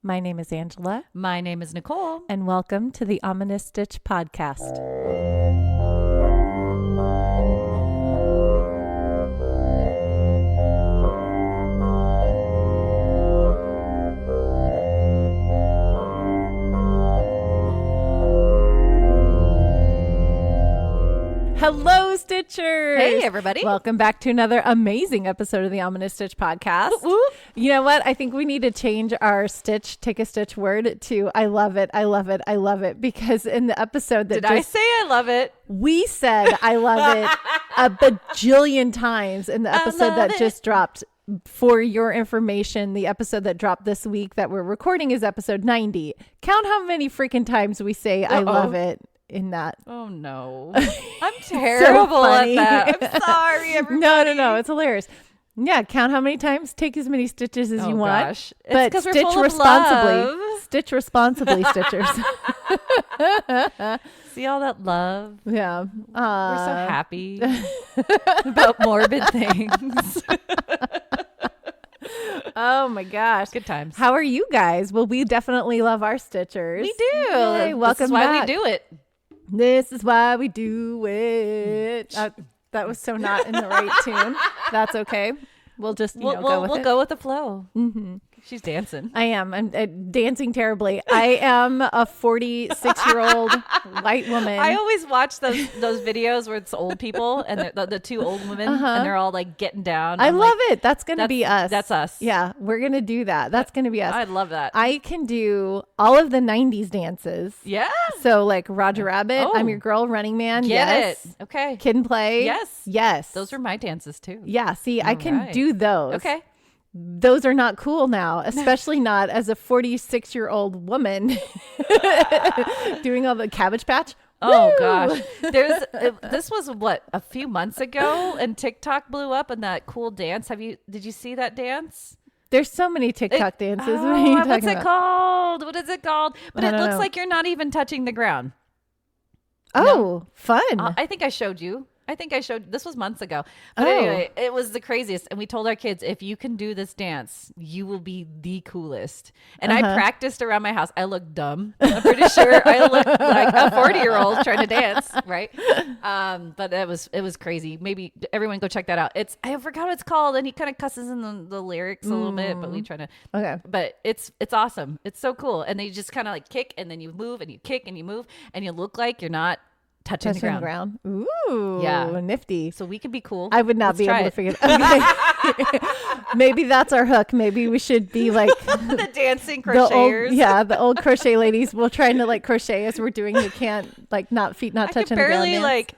My name is Angela. My name is Nicole. And welcome to the Ominous Stitch podcast. Hello, Stitchers. Hey, everybody. Welcome back to another amazing episode of the Ominous Stitch podcast. Ooh. You know what? I think we need to change our take a stitch word to I love it, I love it, I love it. Because in the episode that I say I love it? We said I love it a bajillion times in the episode that just dropped. For your information, the episode that dropped this week that we're recording is episode 90. Count how many freaking times we say I love it in that. Oh no. I'm terrible at that. I'm sorry, everybody. No. It's hilarious. Yeah, count how many times. Take as many stitches as you want. Gosh. But it's stitch full responsibly. Of love. Stitch responsibly, Stitchers. See all that love? Yeah. We're so happy about morbid things. Oh my gosh. Good times. How are you guys? Well, we definitely love our Stitchers. We do. Yay, welcome This is why back. we do it. This is why we do it. That was so not in the right tune. That's okay. We'll just go with it. We'll go with the flow. Mm-hmm. She's dancing. I am. I'm dancing terribly. I am a 46-year-old white woman. I always watch those videos where it's old people and the two old women and they're all like getting down. I love it. That's going to be us. That's us. Yeah, we're going to do that. That's going to be us. I love that. I can do all of the 90s dances. Yeah. So like Roger Rabbit, Oh. I'm Your Girl, Running Man. Get yes. it. Okay. Kid and Play. Yes. Yes. Those are my dances too. Yeah. See, I can right. do those. Okay. Those are not cool now, especially not as a 46-year-old woman doing all the Cabbage Patch. Oh Woo! gosh. This was what, a few months ago, and TikTok blew up and that cool dance. Did you see that dance? There's so many TikTok dances. What are you talking what's it about? called? What is it called? But I it don't looks know. like you're not even touching the ground. Oh, fun. I think I showed you. This was months ago. But Oh. anyway, it was the craziest. And we told our kids, if you can do this dance, you will be the coolest. And I practiced around my house. I looked dumb. I'm pretty sure I looked like a 40-year-old trying to dance, right? But it was crazy. Maybe everyone go check that out. I forgot what it's called. And he kind of cusses in the lyrics a little bit, but we try to. Okay. But it's awesome. It's so cool. And they just kind of like kick and then you move and you kick and you move and you look like you're not touching the ground. Ooh, Yeah. nifty. So we could be cool. I would not Let's be try able it. to figure it out. Okay. Maybe that's our hook. Maybe we should be like The dancing the crocheters. the old crochet ladies. We're trying to like crochet as we're doing. You can't like feet not touching the ground.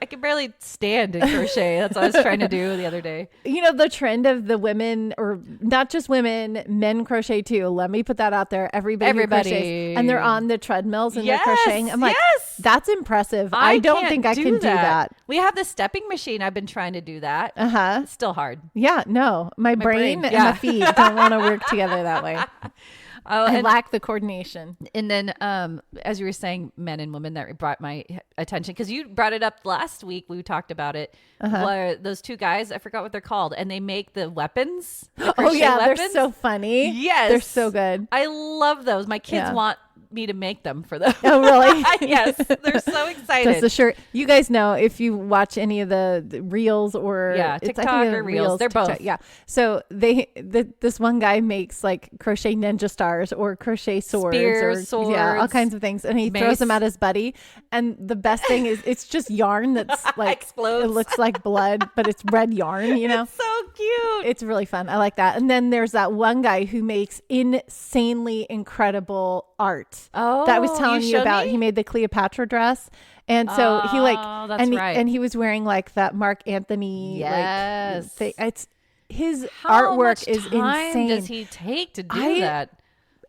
I could barely stand in crochet. That's what I was trying to do the other day. You know, the trend of the women, or not just women, men crochet too. Let me put that out there. Everybody crochets, and they're on the treadmills and they're crocheting. I'm like, that's impressive. I don't think I can do that. We have the stepping machine. I've been trying to do that. It's still hard. Yeah, no, my brain and yeah. my feet don't want to work together that way. I And lack the coordination. then, as you were saying, men and women, that brought my attention because you brought it up last week. We talked about it. Where those two guys, I forgot what they're called, and they make the weapons. The Oh yeah, weapons. they're so funny. Yes, they're so good. I love those. My kids want me to make them for them. Oh really? Yes, they're so excited. Just the shirt. You guys know if you watch any of the reels or TikTok I think or reels, they're TikTok, both. Yeah. So this one guy makes like crochet ninja stars or crochet swords Spears, or all swords, kinds of things, and he mace. throws them at his buddy. And the best thing is it's just yarn that's like Explodes. It looks like blood, but it's red yarn. You know. It's so cute. It's really fun. I like that. And then there's that one guy who makes insanely incredible art. Oh, that I was telling you showed about. me? He made the Cleopatra dress. And so he like, that's right. and he was wearing like that Mark Anthony. Yes. Like, thing. It's his How artwork much is time insane. does he take to do that?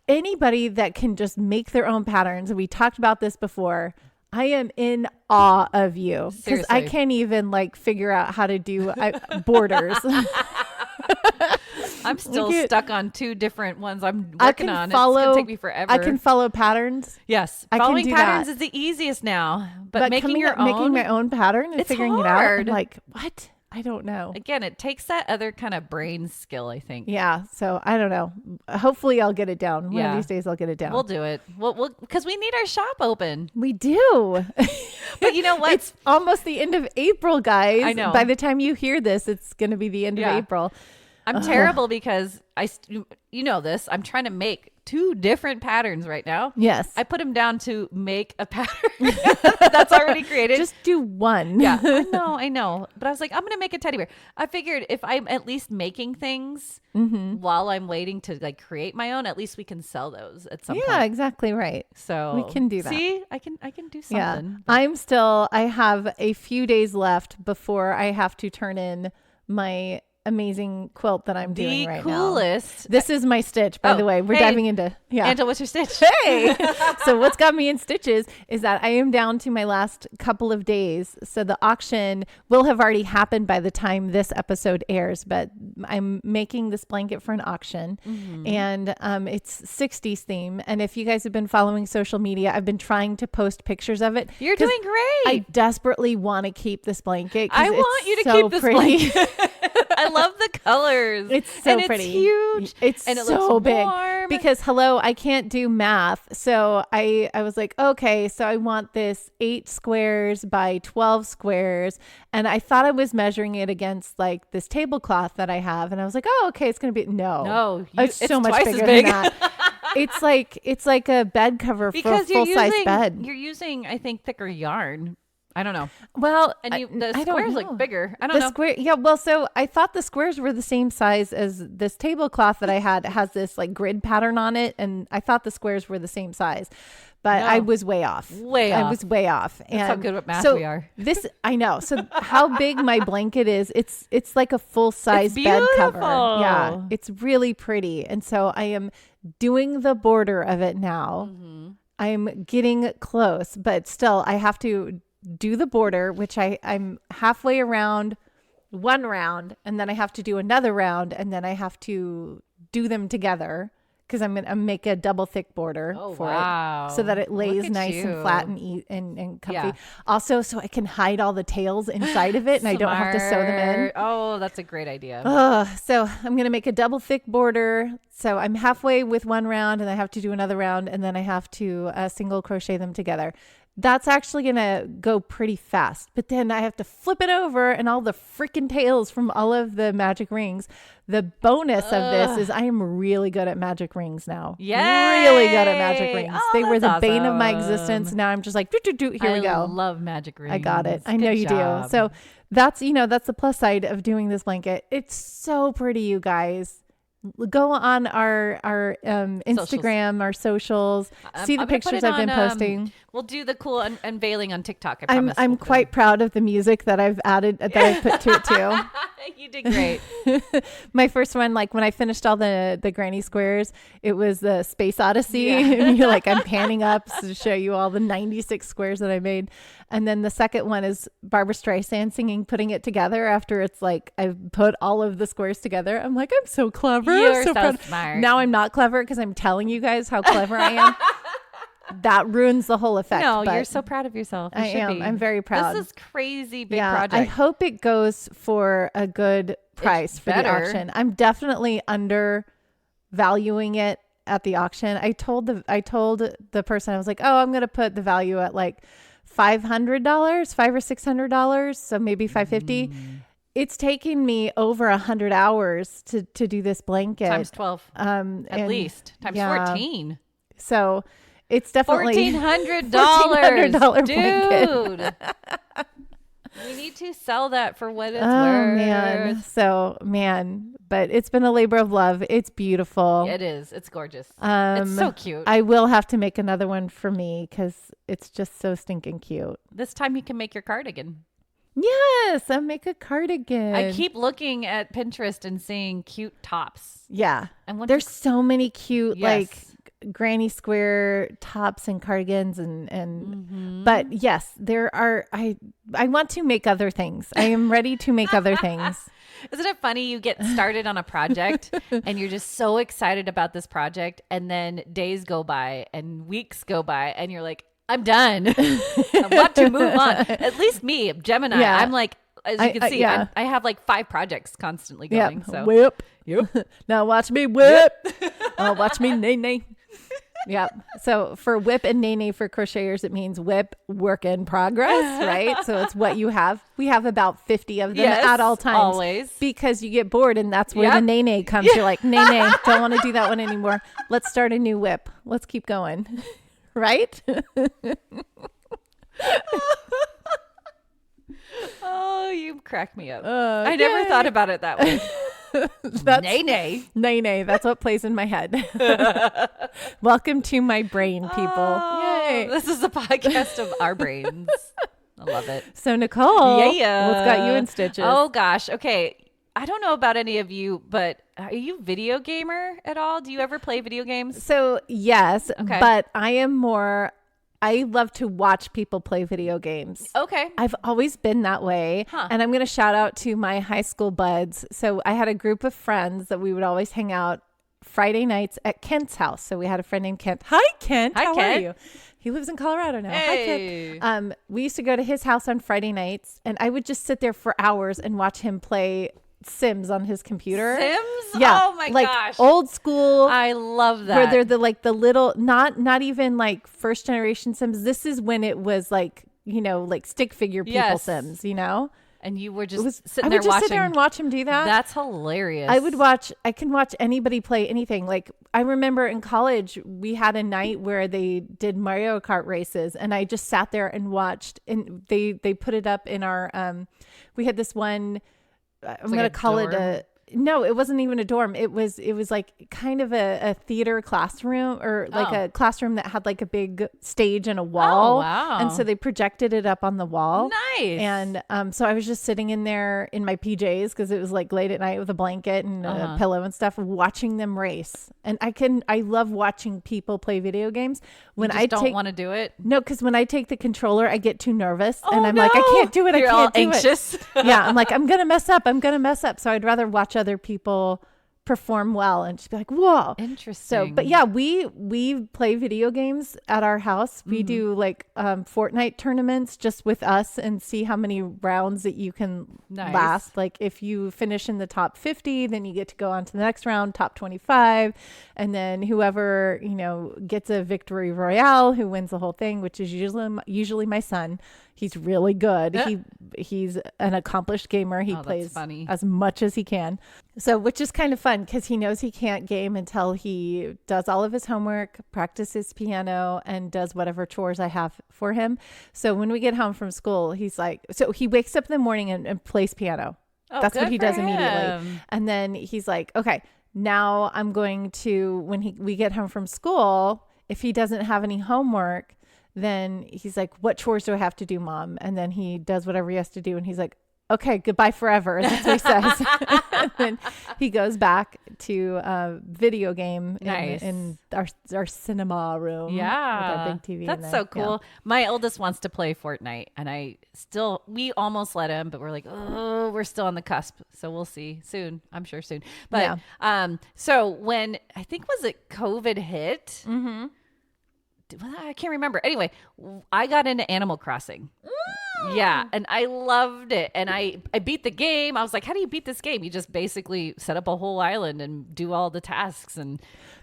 Anybody that can just make their own patterns. And we talked about this before. I am in awe of you because I Seriously. can't even like figure out how to do borders. I'm still stuck on two different ones I'm I working can on. follow, it's going to take me forever. I can follow patterns. Yes. I can Following do patterns that. is the easiest now. But making making your own. my own pattern and It's figuring hard. it out. I'm like, what? I don't know. Again, it takes that other kind of brain skill, I think. Yeah. So I don't know. Hopefully I'll get it down. One of these days I'll get it down. We'll do it. We'll because we need our shop open. We do. But you know what? It's almost the end of April, guys. I know. By the time you hear this, it's going to be the end of April. I'm terrible because you know this. I'm trying to make 2 different patterns right now. Yes. I put them down to make a pattern that's already created. Just do one. Yeah, I know. But I was like, I'm going to make a teddy bear. I figured if I'm at least making things while I'm waiting to like create my own, at least we can sell those at some point. Yeah, exactly right. So we can do that. See, I can do something. Yeah. I have a few days left before I have to turn in my amazing quilt that I'm doing right now. The coolest. This is my stitch, by the way. We're diving into Angela, what's your stitch? Hey. So what's got me in stitches is that I am down to my last couple of days. So the auction will have already happened by the time this episode airs, but I'm making this blanket for an auction and it's 60s theme. And if you guys have been following social media, I've been trying to post pictures of it. You're doing great. I desperately want to keep this blanket. I want you to so keep this pretty. blanket. I love the colors. It's so and pretty. It's huge. It's and it so looks big warm. because I can't do math. So I was like, okay, so I want this 8 squares by 12 squares. And I thought I was measuring it against like this tablecloth that I have. And I was like, oh, okay, it's going to be, no, it's so much bigger than that. It's like a bed cover for a full size bed. You're using, I think, thicker yarn. I don't know. Well, and the squares look bigger. I don't know. Square, yeah. Well, so I thought the squares were the same size as this tablecloth that I had. It has this like grid pattern on it, and I thought the squares were the same size, but I was way off. I was way off. That's how good at math we are. I know. So how big my blanket is? It's like a full size bed cover. Yeah, it's really pretty, and so I am doing the border of it now. I'm getting close, but still, I have to do the border, which I'm halfway around one round, and then I have to do another round, and then I have to do them together because I'm gonna make a double thick border for it so that it lays nice and flat and comfy. Yeah. Also, so I can hide all the tails inside of it, and I don't have to sew them in. Oh, that's a great idea. So I'm gonna make a double thick border. So I'm halfway with one round, and I have to do another round, and then I have to single crochet them together. That's actually going to go pretty fast. But then I have to flip it over and all the freaking tails from all of the magic rings. The bonus of this is I am really good at magic rings now. Yeah, really good at magic rings. They were the bane of my awesome. Existence. Now I'm just like, here we go. I love magic rings. I got it. I know you do. So that's the plus side of doing this blanket. It's so pretty, you guys. Go on our Instagram, our socials. See the pictures I've been posting. We'll do the cool unveiling on TikTok. I promise. I'm quite proud of the music that I've added, that I've put to it too. You did great. My first one, like when I finished all the granny squares, it was the Space Odyssey. And you're like, I'm panning up to show you all the 96 squares that I made. And then the second one is Barbara Streisand singing, putting it together after it's like, I've put all of the squares together. I'm like, I'm so clever. You're so proud. smart. Now I'm not clever because I'm telling you guys how clever I am. That ruins the whole effect. No, you're so proud of yourself. I am. I'm very proud. This is crazy big project. I hope it goes for a good price for the auction. I'm definitely undervaluing it at the auction. I told the person, I was like, oh, I'm going to put the value at like $500, $500 or $600. So maybe $550. It's taking me over 100 hours to do this blanket. Times 12. At least. Times 14. So it's definitely $1,400. Dude. We need to sell that for what it's worth. Man. So, but it's been a labor of love. It's beautiful. It is. It's gorgeous. It's so cute. I will have to make another one for me because it's just so stinking cute. This time you can make your cardigan. Yes, I'll make a cardigan. I keep looking at Pinterest and seeing cute tops. Yeah. And there's so many cute, like granny square tops and cardigans but yes, there are, I want to make other things. I am ready to make other things. Isn't it funny? You get started on a project and you're just so excited about this project, and then days go by and weeks go by and you're like, I'm done. I want to move on. At least me, Gemini. Yeah. I'm like, as you can see, yeah. I have like 5 projects constantly going. So Whip. Yep. Now watch me whip. Watch me nay nay. Yep. So for whip and nay nay for crocheters, it means whip, work in progress, right? So it's what you have. We have about 50 of them at all times. Always. Because you get bored, and that's where the nay nay comes. You're like, nay nay, don't want to do that one anymore. Let's start a new whip. Let's keep going. Right? Oh, you crack me up. I never thought about it that way. Nay nay. Nay nay. That's what plays in my head. Welcome to my brain, people. Yay. This is a podcast of our brains. I love it. So Nicole, what's Yeah. got you in stitches? Oh gosh. Okay. I don't know about any of you, but are you video gamer at all? Do you ever play video games? So yes, Okay. but I love to watch people play video games. Okay. I've always been that way. And I'm going to shout out to my high school buds. So I had a group of friends that we would always hang out Friday nights at Kent's house. So we had a friend named Kent. Hi, Kent. Hi, How Kent. are you? He lives in Colorado now. Hey. Hi, Kent. We used to go to his house on Friday nights, and I would just sit there for hours and watch him play Sims on his computer. Sims? Yeah. Oh my like gosh. Old school. I love that. Where they're the little, not even like first generation Sims. This is when it was like, like stick figure people Sims, And you were just sitting I there would just watching. sit there and watch him do that. That's hilarious. I can watch anybody play anything. Like I remember in college, we had a night where they did Mario Kart races, and I just sat there and watched, and they put it up in our, we had this one, I'm going to call it no, it wasn't even a dorm. It was like kind of a theater classroom, or like a classroom that had like a big stage and a wall. Oh, wow. And so they projected it up on the wall. Nice. And so I was just sitting in there in my PJs, because it was like late at night with a blanket and a pillow and stuff, watching them race. And I love watching people play video games. When I don't want to do it. No, because when I take the controller, I get too nervous, and I'm like, I can't do it. You're I all can't do anxious. it. Yeah, I'm like, I'm gonna mess up. So I'd rather watch other people perform well and just be like, whoa, Interesting. So, but yeah, we play video games at our house. We do like Fortnite tournaments just with us, and see how many rounds that you can last. Like if you finish in the top 50, then you get to go on to the next round, top 25, and then whoever gets a victory royale, who wins the whole thing, which is usually my son. He's really good. He's an accomplished gamer. He plays as much as he can. So, which is kind of fun, because he knows he can't game until he does all of his homework, practices piano, and does whatever chores I have for him. So when we get home from school, he's like, so he wakes up in the morning and plays piano. That's what he does immediately. And then he's like, okay, now I'm going to, when we get home from school, if he doesn't have any homework, then he's like, what chores do I have to do, Mom? And then he does whatever he has to do. And he's like, okay, goodbye forever. That's what he says. And then he goes back to a video game in our cinema room. Yeah. With our big TV. That's so cool. Yeah. My oldest wants to play Fortnite, and we almost let him, but we're like, oh, we're still on the cusp. So we'll see soon. I'm sure soon. But so when, I think, was it COVID hit? Mm-hmm. I can't remember. Anyway, I got into Animal Crossing. Yeah, and I loved it. And I beat the game. I was like, how do you beat this game? You just basically set up a whole island and do all the tasks. And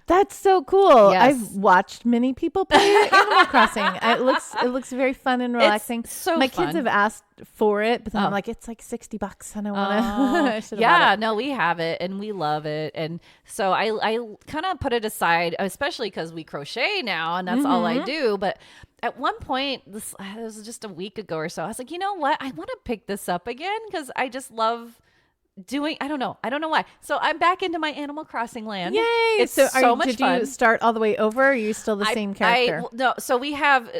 that's so cool. Yes. I've watched many people play Animal Crossing. It looks very fun and relaxing. It's so My fun. kids have asked for it, but then I'm like, it's like $60. I don't want to. Yeah, no, we have it and we love it. And so I kind of put it aside, especially because we crochet now and that's all I do. But at one point, this was just a week ago or so, I was like, you know what? I want to pick this up again, because I just love doing, I don't know why. So I'm back into my Animal Crossing land. Yay! It's so much did fun. You start all the way over? Or are you still the same character? No, so we have,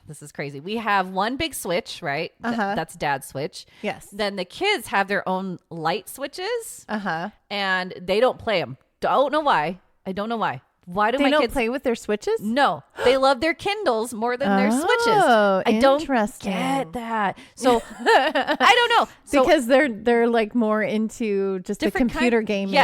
this is crazy. We have one big switch, right? That's Dad's switch. Yes. Then the kids have their own light switches. Uh-huh. And they don't play them. Don't know why. I don't know why. Why do they my don't kids play with their switches? No, they love their Kindles more than their switches. I don't get that. So I don't know. So, because they're like more into just the computer gaming,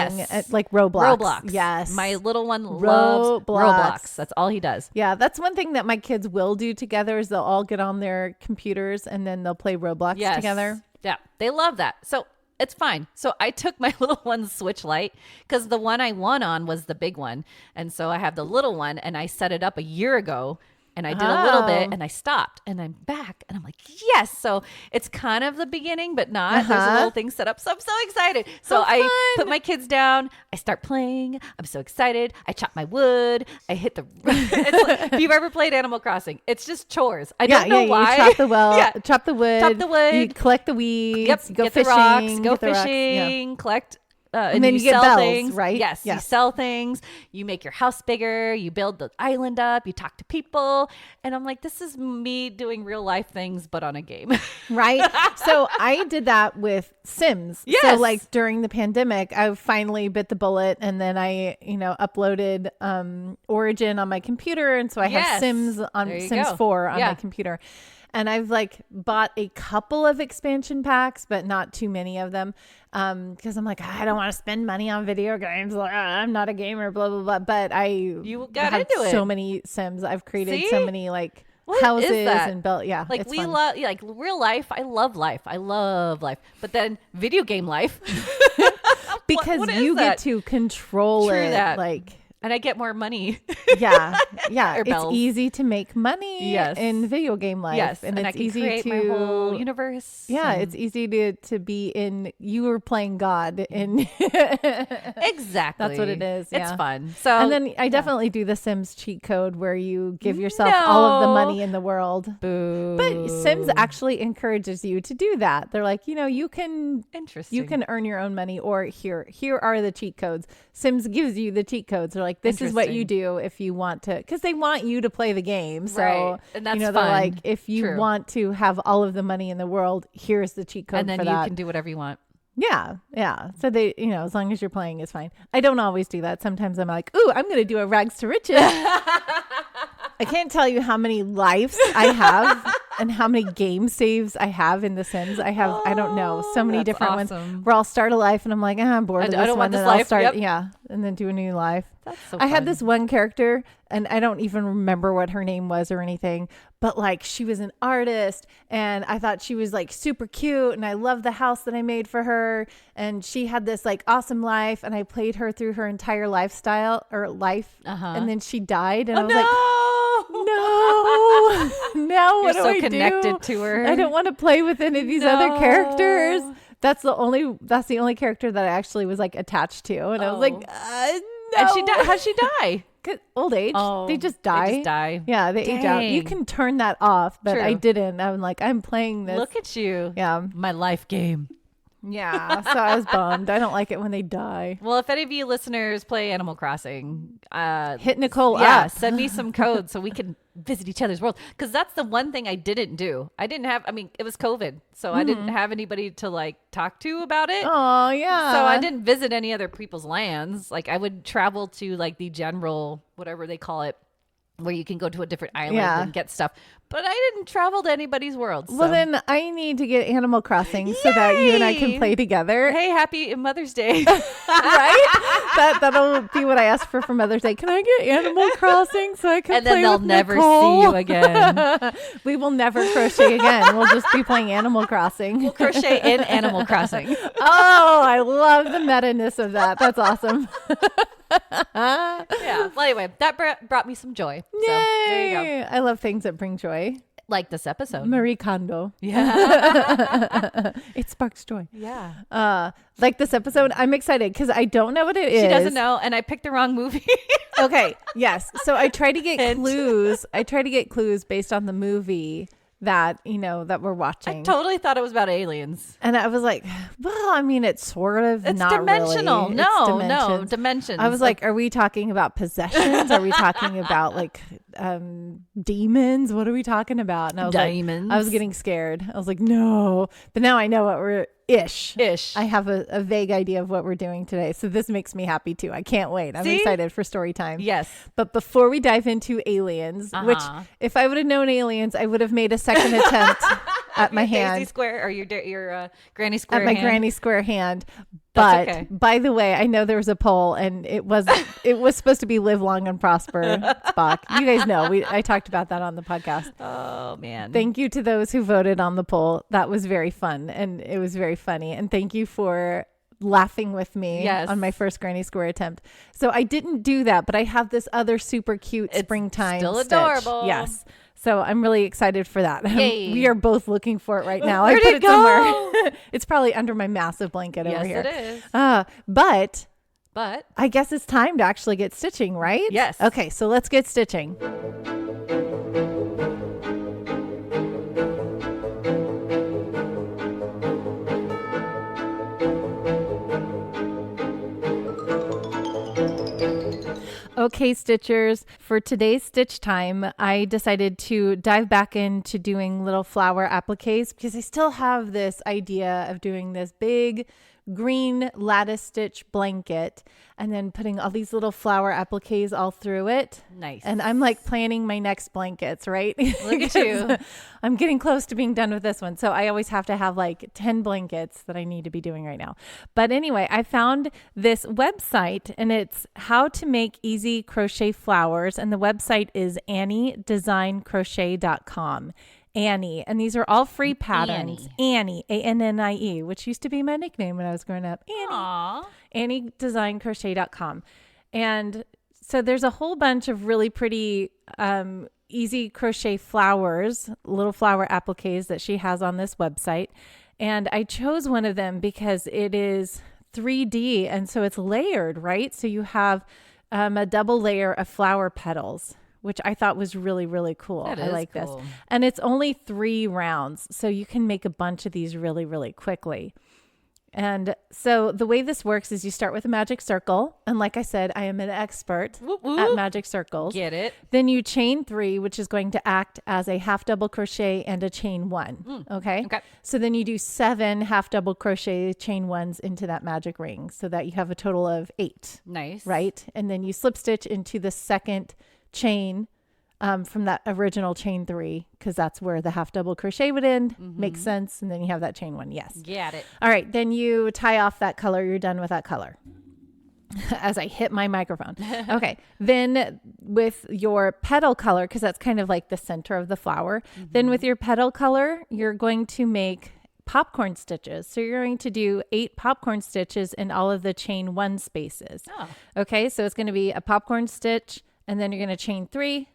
like Roblox. Yes, my little one loves Roblox. That's all he does. Yeah, that's one thing that my kids will do together is they'll all get on their computers and then they'll play Roblox together. Yeah, they love that. So it's fine. So I took my little one's Switch Lite because the one I won on was the big one. And so I have the little one and I set it up a year ago. And I did a little bit and I stopped and I'm back and I'm like, yes. So it's kind of the beginning, but not. There's a little thing set up. So I'm so excited. So I put my kids down. I start playing. I'm so excited. I chop my wood. I hit the. If you've ever played Animal Crossing, it's just chores. I don't know why. You chop the chop the wood. Chop the wood. You collect the weeds. Yep. You go get fishing. The rocks. Go get the fishing. Rocks, collect. And then you get sell bells, things, right? Yes, you sell things. You make your house bigger. You build the island up. You talk to people. And I'm like, this is me doing real life things, but on a game. Right? So I did that with Sims. Yes. So like during the pandemic, I finally bit the bullet and then I, uploaded Origin on my computer. And so I have Sims on Sims 4 on my computer. And I've like bought a couple of expansion packs, but not too many of them. Because I'm like, I don't want to spend money on video games. Like, I'm not a gamer, blah, blah, blah. But you got have into it. So many Sims. I've created so many like what houses and built. Yeah. Like we love like real life. I love life. I love life. But then video game life. Because what you that? get to control True it. that. Like. And I get more money. Yeah. Or It's bells. easy to make money in video game life. Yes. And I it's can easy create to my whole universe. Yeah, it's easy to be in. You were playing God in. Exactly. That's what it is. It's yeah. fun. So and then I definitely do the Sims cheat code where you give yourself all of the money in the world. Boo. But Sims actually encourages you to do that. They're like, you can earn your own money, or here are the cheat codes. Sims gives you the cheat codes. They're like, this is what you do if you want to, because they want you to play the game. So right. And that's they're fun. like, if you want to have all of the money in the world, here's the cheat code and then for you that. can do whatever you want. Yeah. So they, as long as you're playing is fine. I don't always do that. Sometimes I'm like, ooh, I'm going to do a rags to riches. I can't tell you how many lives I have and how many game saves I have in The Sims. I don't know, so many different ones where I'll start a life and I'm like, I'm bored of this I don't one. want this And life. I'll start, and then do a new life. That's so I had fun. this one character and I don't even remember what her name was or anything, but like she was an artist and I thought she was like super cute and I loved the house that I made for her and she had this like awesome life and I played her through her entire lifestyle or life and then she died and I was like, no, now what do I do? You're so connected to her. I don't want to play with any of these other characters. That's the only character that I actually was like attached to. And I was like, no. And she died. How'd she die? Old age. They just die. They just die. Yeah, they age out. You can turn that off, but True. I didn't. I'm like, I'm playing this. Look at you. Yeah. My life game. Yeah. So I was bummed. I don't like it when they die. Well, if any of you listeners play Animal Crossing, hit Nicole up. Send me some codes so we can visit each other's world. Because that's the one thing I didn't do. It was COVID. So I didn't have anybody to like talk to about it. Oh, yeah. So I didn't visit any other people's lands. Like I would travel to like the general, whatever they call it, where you can go to a different island and get stuff. But I didn't travel to anybody's world. So. Well, then I need to get Animal Crossing so that you and I can play together. Hey, happy Mother's Day. Right? That'll be what I ask for Mother's Day. Can I get Animal Crossing so I can play with Nicole? And then they'll never see you again. We will never crochet again. We'll just be playing Animal Crossing. We'll crochet in Animal Crossing. Oh, I love the meta-ness of that. That's awesome. Yeah. Well, anyway, that brought me some joy. Yay! So there you go. I love things that bring joy. Like this episode. Marie Kondo. Yeah. It sparks joy. Yeah. Like this episode, I'm excited because I don't know what it is. She doesn't know, and I picked the wrong movie. Okay. Yes. So I try to get clues. I try to get clues based on the movie that we're watching. I totally thought it was about aliens. And I was like, well, I mean, it's sort of It's not dimensional. Really. No, dimensions. I was like, are we talking about possessions? Are we talking about like demons? What are we talking about? And I was Diamonds. like, I was getting scared. I was like, no. But now I know what we're ish. I have a vague idea of what we're doing today. So this makes me happy too. I can't wait. I'm See? excited for story time. Yes. But before we dive into aliens, which if I would have known aliens, I would have made a second attempt at my hand. Daisy Square or your Granny Square at my hand. Granny Square hand. But okay. by the way, I know there was a poll and it was supposed to be live long and prosper, Spock. You guys know, I talked about that on the podcast. Oh man. Thank you to those who voted on the poll. That was very fun and it was very funny. And thank you for laughing with me on my first granny square attempt. So I didn't do that, but I have this other super cute springtime still stitch. adorable. Yes. So I'm really excited for that. Yay. We are both looking for it right now. Where'd I put it it go? somewhere. It's probably under my massive blanket over here. Yes, it is. But But I guess it's time to actually get stitching, right? Yes. Okay, so let's get stitching. Okay, Stitchers, for today's stitch time, I decided to dive back into doing little flower appliques because I still have this idea of doing this big green lattice stitch blanket and then putting all these little flower appliques all through it. Nice. And I'm like planning my next blankets, right? Look at you. I'm getting close to being done with this one. So I always have to have like 10 blankets that I need to be doing right now. But anyway, I found this website and it's how to make easy crochet flowers. And the website is AnnieDesignCrochet.com. Annie. And these are all free patterns. Annie, ANNIE, which used to be my nickname when I was growing up. Annie. Aww. AnnieDesignCrochet.com. And so there's a whole bunch of really pretty easy crochet flowers, little flower appliques that she has on this website. And I chose one of them because it is 3D. And so it's layered, right? So you have a double layer of flower petals, which I thought was really, really cool. I like this. And it's only 3 rounds. So you can make a bunch of these really, really quickly. And so the way this works is you start with a magic circle. And like I said, I am an expert at magic circles. Get it? Then you chain 3, which is going to act as a half double crochet and a chain 1. Okay. So then you do 7 half double crochet chain 1s into that magic ring so that you have a total of 8. Nice. Right. And then you slip stitch into the second chain from that original chain 3, because that's where the half double crochet would end. Makes sense. And then you have that chain 1. Yes. Got it. All right. Then you tie off that color. You're done with that color. As I hit my microphone. Okay. Then with your petal color, because that's kind of like the center of the flower. Then with your petal color, you're going to make popcorn stitches. So you're going to do 8 popcorn stitches in all of the chain 1 spaces. Okay. So it's going to be a popcorn stitch, and then you're going to chain 3,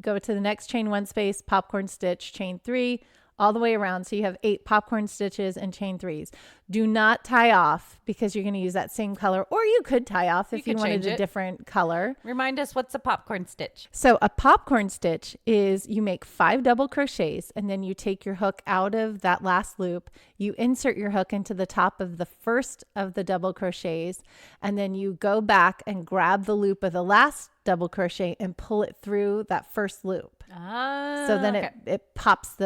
go to the next chain 1 space, popcorn stitch, chain 3, all the way around. So you have 8 popcorn stitches and chain 3s. Do not tie off because you're going to use that same color, or you could tie off if you wanted a different color. Remind us, what's a popcorn stitch? So a popcorn stitch is you make 5 double crochets and then you take your hook out of that last loop. You insert your hook into the top of the first of the double crochets, and then you go back and grab the loop of the last double crochet and pull it through that first loop. So then it pops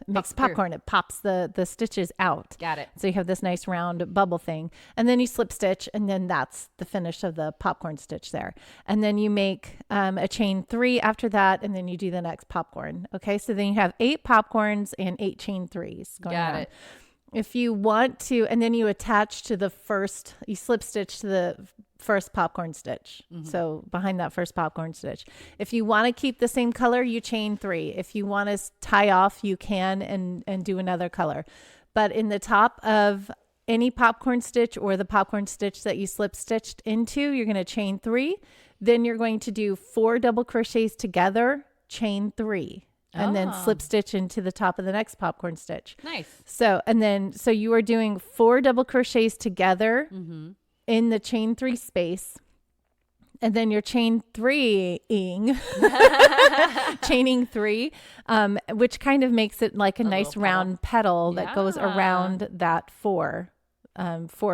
makes popcorn. It pops the stitches out. Got it. So you have this nice round bubble thing, and then you slip stitch, and then that's the finish of the popcorn stitch there. And then you make a chain 3 after that, and then you do the next popcorn. Okay. So then you have 8 popcorns and 8 chain 3s going on. Got it. If you want to, and then you attach to you slip stitch to the first popcorn stitch. So behind that first popcorn stitch, if you want to keep the same color, you chain 3. If you want to tie off, you can and do another color. But in the top of any popcorn stitch or the popcorn stitch that you slip stitched into, you're going to chain 3. Then you're going to do 4 double crochets together, chain 3. And then slip stitch into the top of the next popcorn stitch. Nice. So you are doing 4 double crochets together in the chain 3 space. And then you're chaining 3, which kind of makes it like a nice round petal that goes around that 4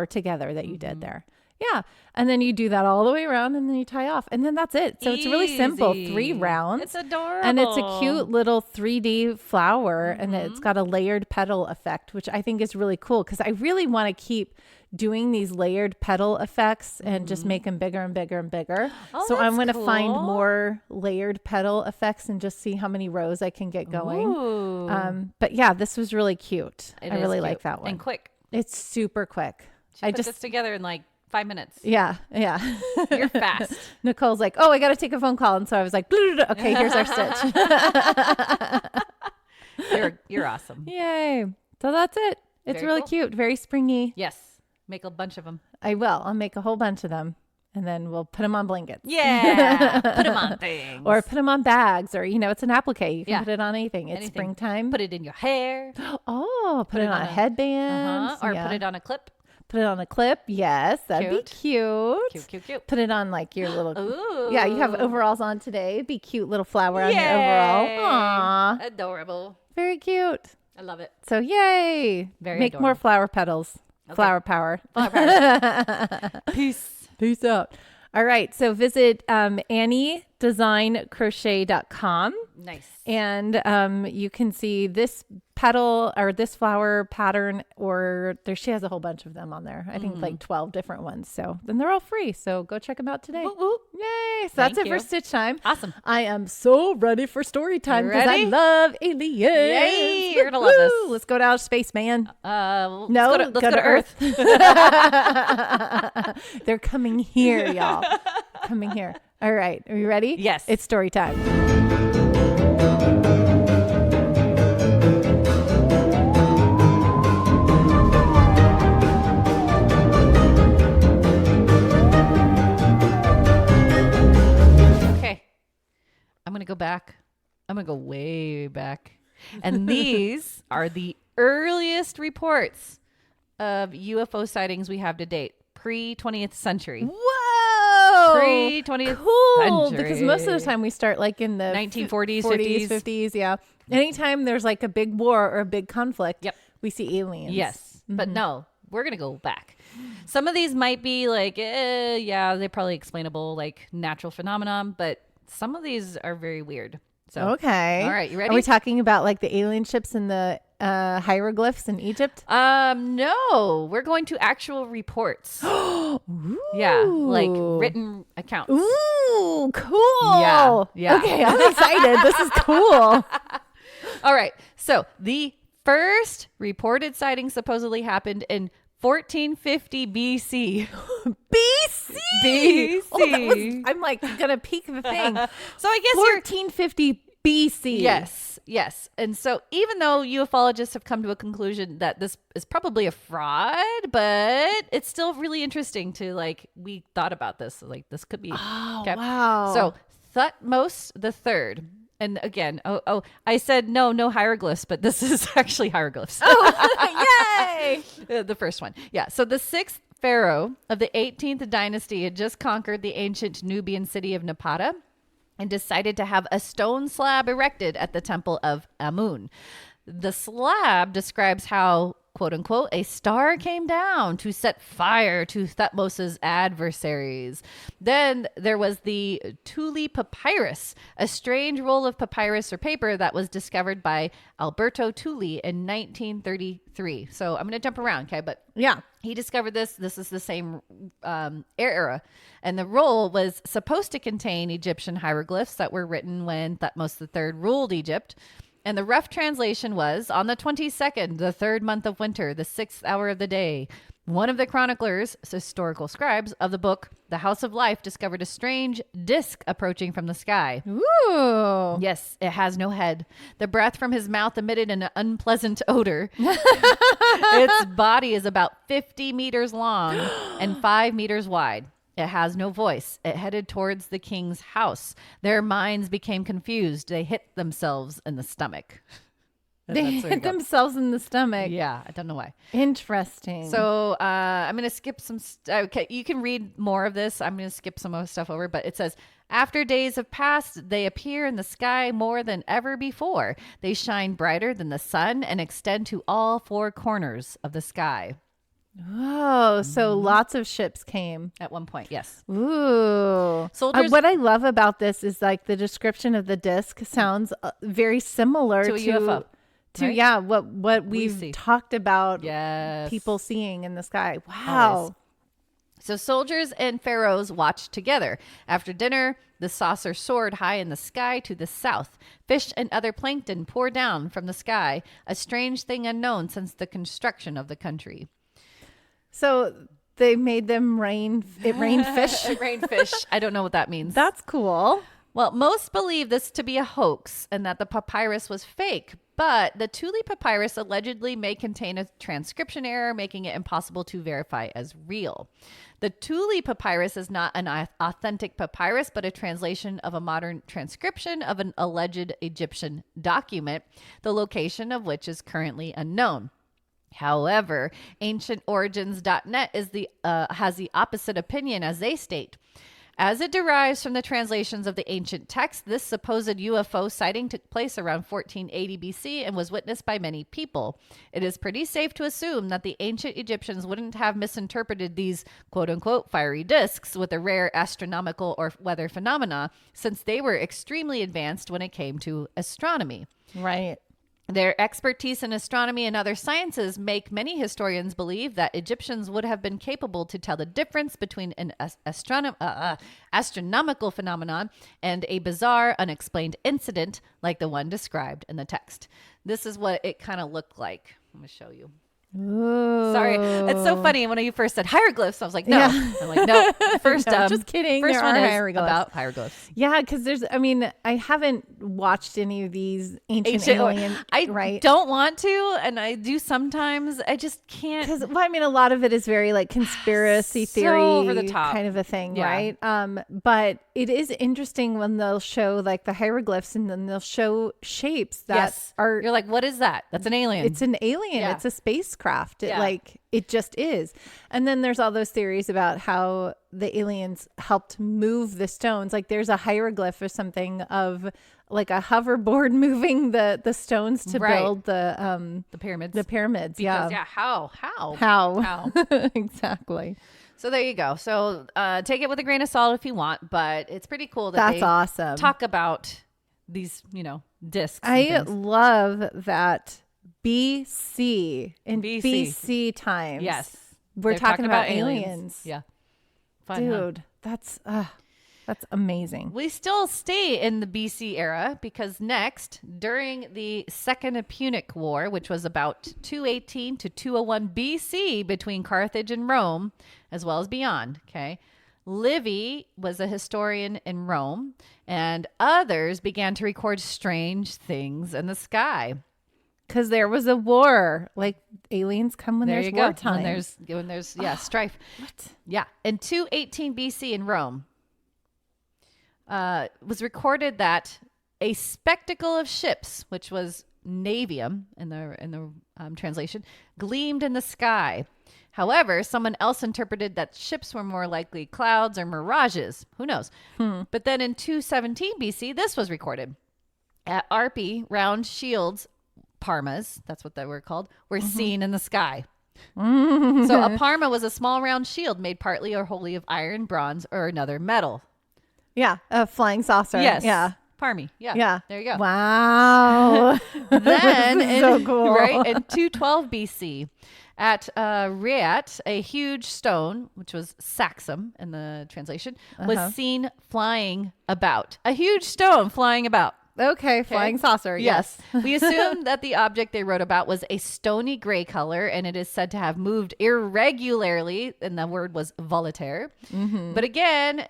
together that you did there. Yeah. And then you do that all the way around and then you tie off. And then that's it. So it's really simple. 3 rounds. It's adorable. And it's a cute little 3D flower. And it's got a layered petal effect, which I think is really cool because I really want to keep doing these layered petal effects and just make them bigger and bigger and bigger. So I'm going to find more layered petal effects and just see how many rows I can get going. But yeah, this was really cute. I really like that one. And quick. It's super quick. She put this together in like 5 minutes. Yeah. You're fast. Nicole's like, oh, I got to take a phone call. And so I was like, okay, here's our stitch. You're awesome. Yay. So that's it. It's really cute. Very springy. Yes. Make a bunch of them. I will. I'll make a whole bunch of them. And then we'll put them on blankets. Yeah. Put them on things. Or put them on bags. Or, it's an applique. You can put it on anything. It's springtime. Put it in your hair. Oh, put it on a headband. Or put it on a clip. Put it on a clip. Yes, that'd be cute. Cute. Put it on like your little. Ooh. Yeah, you have overalls on today. Be cute little flower on your overall. Aww. Adorable. Very cute. I love it. So yay. Make adorable. more flower petals. Okay. Flower power. Peace. Peace out. All right. So visit AnnieDesignCrochet.com. Nice. And you can see this petal or this flower pattern, or she has a whole bunch of them on there. I think like 12 different ones. So then they're all free. So go check them out today. Woo, woo. Yay. So that's it for Stitch Time. Awesome. I am so ready for story time because I love aliens. Yay. You're going to love this. Let's go to outer space, man. Let's go to Earth. They're coming here, y'all. Coming here. All right. Are you ready? Yes. It's story time. I'm going to go back. I'm going to go way back. And these are the earliest reports of UFO sightings we have to date, pre-20th century. Whoa! Pre-20th cool, century. Because most of the time we start like in the 1940s, 50s, yeah. Anytime there's like a big war or a big conflict, we see aliens. Yes, but no, we're going to go back. Some of these might be like, they're probably explainable, like natural phenomenon, but some of these are very weird. So okay. All right, you ready? Are we talking about like the alien ships and the hieroglyphs in Egypt? No, we're going to actual reports. Yeah, like written accounts. Ooh, cool. Yeah. Okay, I'm excited. This is cool. All right. So the first reported sighting supposedly happened in 1450 BC. BC. Oh, I'm like gonna peek the thing. So I guess 1450 BC. Yes. And so even though ufologists have come to a conclusion that this is probably a fraud, but it's still really interesting to we thought about this. Like this could be. Oh, wow. So Thutmose the Third. And again, I said no hieroglyphs, but this is actually hieroglyphs. Oh, yay! The first one. Yeah. So the sixth pharaoh of the 18th dynasty had just conquered the ancient Nubian city of Napata and decided to have a stone slab erected at the temple of Amun. The slab describes how, quote unquote, a star came down to set fire to Thutmose's adversaries. Then there was the Thule papyrus, a strange roll of papyrus or paper that was discovered by Alberto Thule in 1933. So I'm going to jump around, okay? But yeah, he discovered this. This is the same era. And the roll was supposed to contain Egyptian hieroglyphs that were written when Thutmose III ruled Egypt. And the rough translation was, on the 22nd, the third month of winter, the 6th hour of the day, one of the chroniclers, historical scribes of the book, The House of Life, discovered a strange disc approaching from the sky. Ooh. Yes, it has no head. The breath from his mouth emitted an unpleasant odor. Its body is about 50 meters long and 5 meters wide. It has no voice. It headed towards the king's house. Their minds became confused. They hit themselves in the stomach. They hit themselves in the stomach. Yeah, I don't know why. Interesting. So I'm going to skip some. Okay, you can read more of this. I'm going to skip some of the stuff over, but it says, after days have passed, they appear in the sky more than ever before. They shine brighter than the sun and extend to all four corners of the sky. Oh, so lots of ships came at one point. Yes. Ooh. Soldiers. What I love about this is like the description of the disc sounds very similar to a UFO. Right? What we've talked about. Yes. People seeing in the sky. Wow. Always. So soldiers and pharaohs watched together. After dinner, the saucer soared high in the sky to the south. Fish and other plankton poured down from the sky, a strange thing unknown since the construction of the country. So they made them it rained fish. It rained fish. I don't know what that means. That's cool. Well, most believe this to be a hoax and that the papyrus was fake, but the Thule papyrus allegedly may contain a transcription error, making it impossible to verify as real. The Thule papyrus is not an authentic papyrus, but a translation of a modern transcription of an alleged Egyptian document, the location of which is currently unknown. However, ancientorigins.net has the opposite opinion, as they state. As it derives from the translations of the ancient text, this supposed UFO sighting took place around 1480 BC and was witnessed by many people. It is pretty safe to assume that the ancient Egyptians wouldn't have misinterpreted these quote-unquote fiery discs with a rare astronomical or weather phenomena, since they were extremely advanced when it came to astronomy. Right. Their expertise in astronomy and other sciences make many historians believe that Egyptians would have been capable to tell the difference between an astronomical phenomenon and a bizarre, unexplained incident like the one described in the text. This is what it kind of looked like. I'm going to show you. Ooh. Sorry. It's so funny. When you first said hieroglyphs, I was like, no. Yeah. I'm like, no. First, no, just kidding. First there one are is hieroglyphs. About hieroglyphs. Yeah, because I haven't watched any of these ancient alien. I don't want to, and I do sometimes. I just can't. Because a lot of it is very like conspiracy theory over the top kind of a thing, yeah. right? But it is interesting when they'll show like the hieroglyphs, and then they'll show shapes that are. You're like, what is that? That's an alien. It's an alien. Yeah. It's a spacecraft. Yeah. It just is. And then there's all those theories about how the aliens helped move the stones. Like there's a hieroglyph or something of like a hoverboard moving the stones to build the pyramids. The pyramids. Because, How? Exactly. So there you go. So take it with a grain of salt if you want, but it's pretty cool that that's awesome. Talk about these, discs. I love that. BC times. Yes. We're talking about aliens. Yeah. Fun, dude, that's amazing. We still stay in the BC era because next, during the Second Punic War, which was about 218 to 201 BC between Carthage and Rome, as well as beyond, okay? Livy was a historian in Rome, and others began to record strange things in the sky. Because there was a war. Like aliens come when there's wartime. When there's strife. What? Yeah. In 218 BC in Rome, was recorded that a spectacle of ships, which was navium in the translation, gleamed in the sky. However, someone else interpreted that ships were more likely clouds or mirages. Who knows? But then in 217 BC, this was recorded. At Arpi, round shields, parmas, that's what they were called, were seen in the sky. So a parma was a small round shield made partly or wholly of iron, bronze, or another metal. Yeah, a flying saucer. Yes. Yeah. Parmy. Yeah. There you go. Wow. Then, so cool. Right, in 212 BC, at Reat, a huge stone, which was Saxum in the translation, was seen flying about. A huge stone flying about. Okay, flying saucer. Yes. We assumed that the object they wrote about was a stony gray color, and it is said to have moved irregularly, and the word was volatility. But again,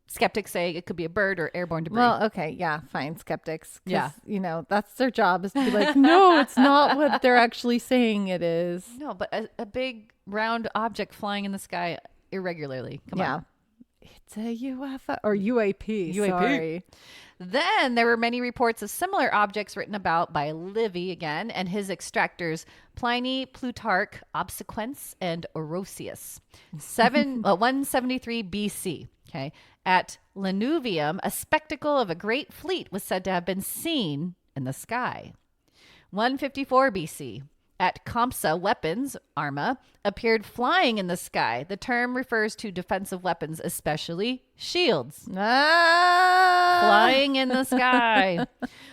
skeptics say it could be a bird or airborne debris. Well, okay, yeah, fine, skeptics. Yeah. That's their job, is to be like, no, it's not what they're actually saying it is. No, but a big round object flying in the sky irregularly. Come on. It's a UFO or UAP. Sorry. Then there were many reports of similar objects written about by Livy again and his extractors Pliny, Plutarch, Obsequens, and Orosius. 173 BC. Okay. At Lanuvium, a spectacle of a great fleet was said to have been seen in the sky. 154 BC. At Compsa, weapons, arma, appeared flying in the sky. The term refers to defensive weapons, especially shields. Flying in the sky.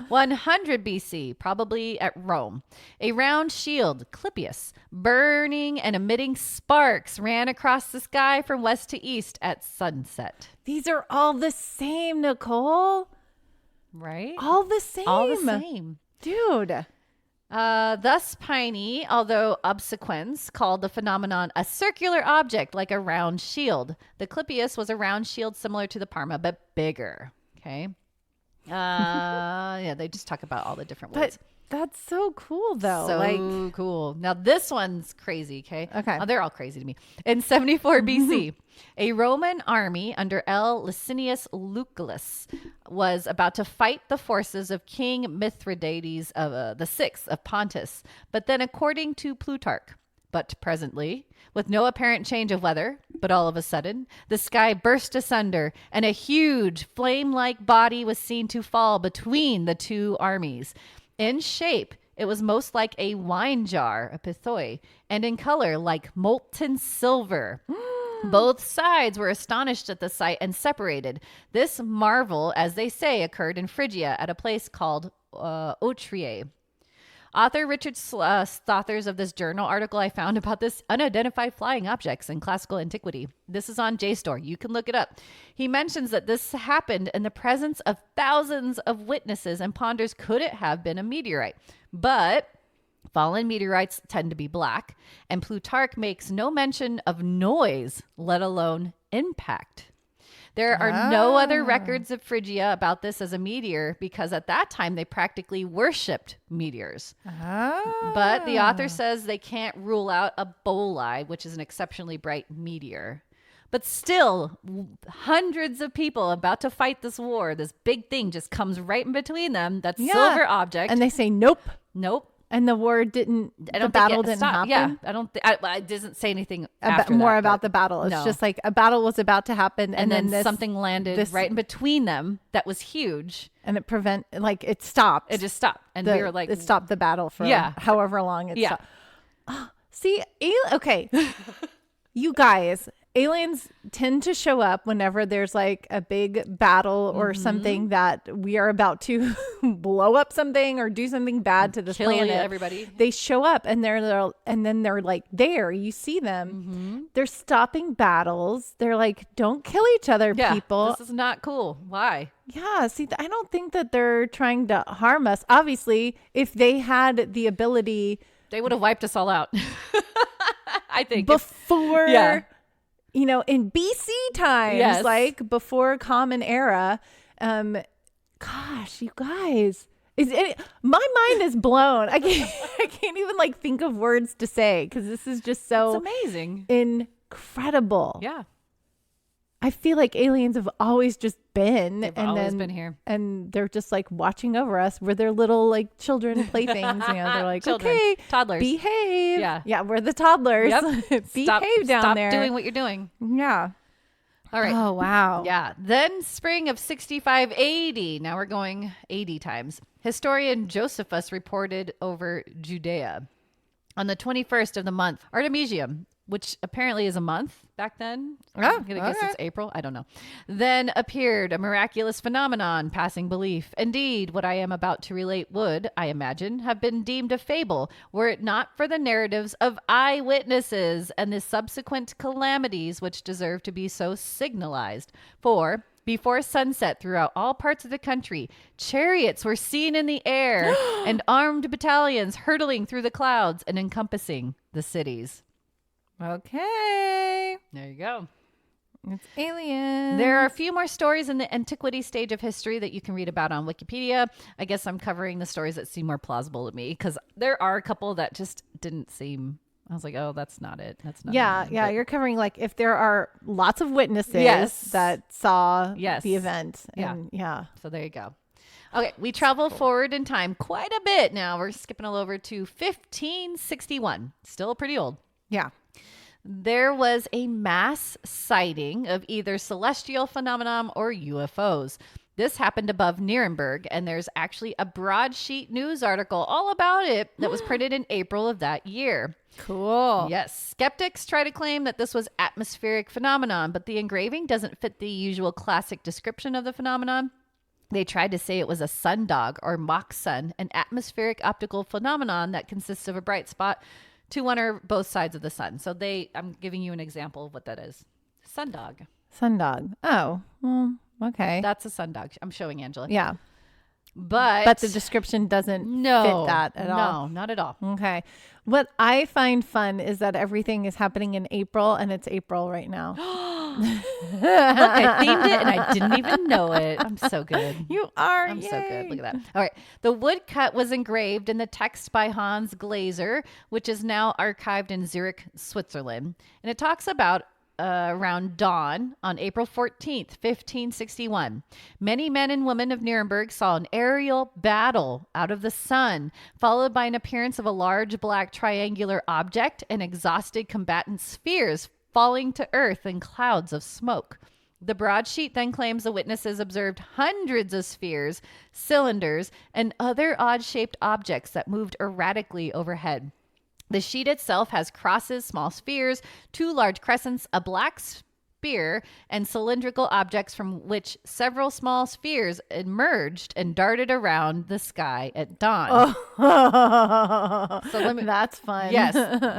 100 BC, probably at Rome. A round shield, Clypeus, burning and emitting sparks, ran across the sky from west to east at sunset. These are all the same, Nicole. Right? All the same. All the same. Dude. Thus, Piney, although obsequens, called the phenomenon a circular object like a round shield. The Clypeus was a round shield similar to the Parma, but bigger. Okay. Yeah, they just talk about all the different words. But that's so cool, though. So cool. Now, this one's crazy, okay? Okay. They're all crazy to me. In 74 BC, a Roman army under L. Licinius Lucullus was about to fight the forces of King Mithridates of the Sixth of Pontus. But then, according to Plutarch, but presently, with no apparent change of weather, but all of a sudden, the sky burst asunder, and a huge flame-like body was seen to fall between the two armies. In shape, it was most like a wine jar, a pithoi, and in color like molten silver. Both sides were astonished at the sight and separated. This marvel, as they say, occurred in Phrygia at a place called Otriae. Author Richard authors of this journal article I found about this unidentified flying objects in classical antiquity. This is on JSTOR. You can look it up. He mentions that this happened in the presence of thousands of witnesses and ponders could it have been a meteorite. But fallen meteorites tend to be black, and Plutarch makes no mention of noise, let alone impact. There are no other records of Phrygia about this as a meteor because at that time they practically worshipped meteors. But the author says they can't rule out a boli, which is an exceptionally bright meteor. But still, hundreds of people about to fight this war, this big thing just comes right in between them. That silver object. And they say, nope. Nope. And the war didn't, the battle didn't happen? Yeah, I don't think, it doesn't say anything about the battle. It's just like a battle was about to happen. And then something landed right in between them that was huge. And it stopped. It just stopped. And we were like. It stopped the battle for however long it stopped. See, okay. You guys, aliens tend to show up whenever there's like a big battle or something that we are about to blow up something or do something bad to this planet. Everybody. They show up and then they're like there. You see them. They're stopping battles. They're like, don't kill each other, people. This is not cool. Why? Yeah. See, I don't think that they're trying to harm us. Obviously, if they had the ability, they would have wiped us all out. I think before, in BC times, like before Common Era. Gosh, you guys, my mind is blown. I can't even like think of words to say because this is just so amazing, incredible. Yeah. I feel like aliens have always just been. They've always been here. And they're just like watching over us. We're their little like children playthings. They're like, children, okay, toddlers. Behave. Yeah. Yeah, we're the toddlers. Yep. Behave down there. Stop doing what you're doing. Yeah. All right. Oh, wow. Yeah. Then spring of 65 AD. Now we're going 80 times. Historian Josephus reported over Judea. On the 21st of the month, Artemisium, which apparently is a month back then. I'm going to guess it's April. I don't know. Then appeared a miraculous phenomenon passing belief. Indeed, what I am about to relate would, I imagine, have been deemed a fable were it not for the narratives of eyewitnesses and the subsequent calamities which deserve to be so signalized. For before sunset throughout all parts of the country, chariots were seen in the air and armed battalions hurtling through the clouds and encompassing the cities. Okay. There you go. It's aliens. There are a few more stories in the antiquity stage of history that you can read about on Wikipedia. I guess I'm covering the stories that seem more plausible to me because there are a couple that just didn't seem. I was like, oh, that's not it. That's not Yeah. it. Yeah. But you're covering like if there are lots of witnesses that saw the event. And, So there you go. Okay. We travel forward in time quite a bit now. We're skipping all over to 1561. Still pretty old. Yeah. There was a mass sighting of either celestial phenomenon or UFOs. This happened above Nuremberg, and there's actually a broadsheet news article all about it that was printed in April of that year. Cool. Yes. Skeptics try to claim that this was atmospheric phenomenon, but the engraving doesn't fit the usual classic description of the phenomenon. They tried to say it was a sundog or mock sun, an atmospheric optical phenomenon that consists of a bright spot to one or both sides of the sun. So I'm giving you an example of what that is. Sundog. Sundog. Oh, well, okay. That's a sundog. I'm showing Angela. Yeah. But the description doesn't no, fit that at all. No, not at all. Okay. What I find fun is that everything is happening in April, and it's April right now. Look, I themed it and I didn't even know it. I'm so good. You are. I'm yay. so good. Look at that. All right. The woodcut was engraved in the text by Hans Glaser, which is now archived in Zurich, Switzerland. And it talks about around dawn on April 14th, 1561. Many men and women of Nuremberg saw an aerial battle out of the sun, followed by an appearance of a large black triangular object and exhausted combatant spheres falling to earth in clouds of smoke. The broadsheet then claims the witnesses observed hundreds of spheres, cylinders, and other odd-shaped objects that moved erratically overhead. The sheet itself has crosses, small spheres, 2 large crescents, a black spear, and cylindrical objects from which several small spheres emerged and darted around the sky at dawn. Oh. So That's fun. Yes.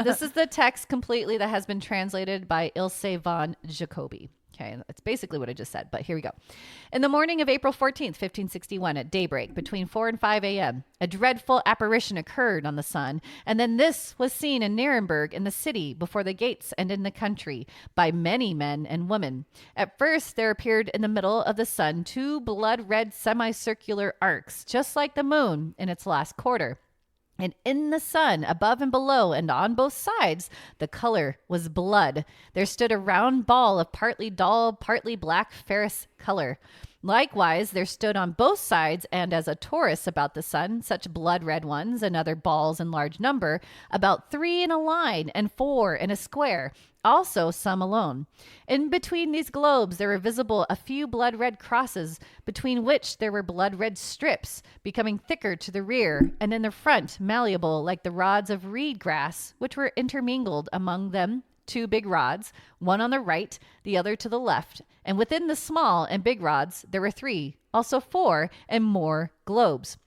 This is the text completely that has been translated by Ilse von Jacobi. Okay, that's basically what I just said, but here we go. In the morning of April 14th, 1561, at daybreak, between 4 and 5 a.m., a dreadful apparition occurred on the sun, and then this was seen in Nuremberg, in the city, before the gates, and in the country, by many men and women. At first, there appeared in the middle of the sun 2 blood-red semicircular arcs, just like the moon in its last quarter. And in the sun, above and below, and on both sides, the color was blood. There stood a round ball of partly dull, partly black ferrous color. Likewise, there stood on both sides, and as a torus about the sun, such blood-red ones, and other balls in large number, about 3 in a line, and 4 in a square, also some alone. In between these globes there were visible a few blood-red crosses, between which there were blood-red strips, becoming thicker to the rear, and in the front malleable like the rods of reed grass, which were intermingled among them 2 big rods, one on the right, the other to the left. And within the small and big rods there were 3, also 4, and more globes.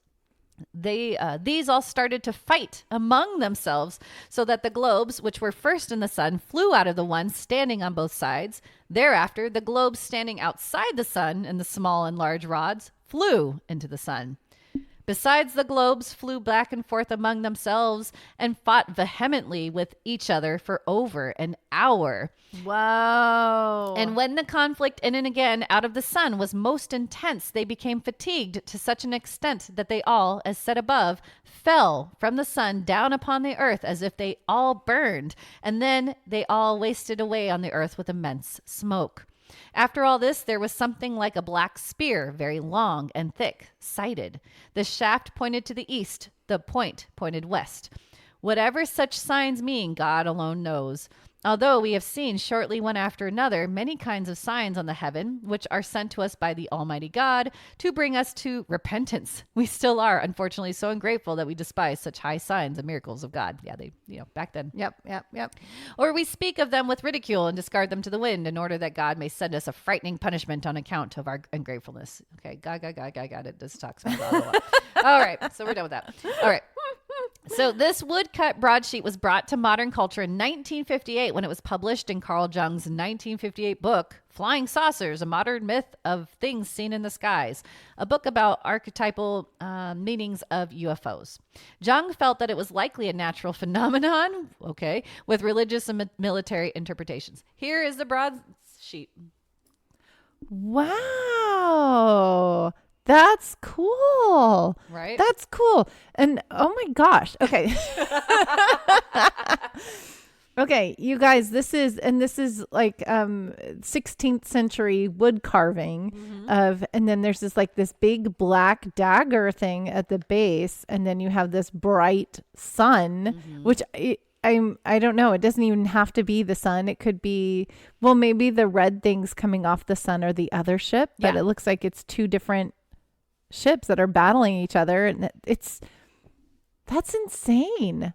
These all started to fight among themselves, so that the globes, which were first in the sun, flew out of the ones standing on both sides. Thereafter, the globes standing outside the sun and the small and large rods flew into the sun. Besides, the globes flew back and forth among themselves and fought vehemently with each other for over an hour. Wow. And when the conflict in and again out of the sun was most intense, they became fatigued to such an extent that they all, as said above, fell from the sun down upon the earth as if they all burned, and then they all wasted away on the earth with immense smoke. After all this, there was something like a black spear, very long and thick, sighted. The shaft pointed to the east, the point pointed west. Whatever such signs mean, God alone knows. Although we have seen shortly one after another many kinds of signs on the heaven, which are sent to us by the Almighty God to bring us to repentance, we still are, unfortunately, so ungrateful that we despise such high signs and miracles of God. Yeah, back then. Yep. Or we speak of them with ridicule and discard them to the wind in order that God may send us a frightening punishment on account of our ungratefulness. Okay, God. It just talks about blah, blah, blah. All right, so we're done with that. All right. So this woodcut broadsheet was brought to modern culture in 1958 when it was published in Carl Jung's 1958 book, Flying Saucers, A Modern Myth of Things Seen in the Skies, a book about archetypal meanings of UFOs. Jung felt that it was likely a natural phenomenon, with religious and military interpretations. Here is the broadsheet. Wow. That's cool. Right? That's cool. And oh my gosh. Okay. Okay, you guys, this is like 16th century wood carving and then there's this big black dagger thing at the base, and then you have this bright sun, which I don't know. It doesn't even have to be the sun. It could be, well, maybe the red things coming off the sun are the other ship, but it looks like it's 2 different ships that are battling each other, and that's insane.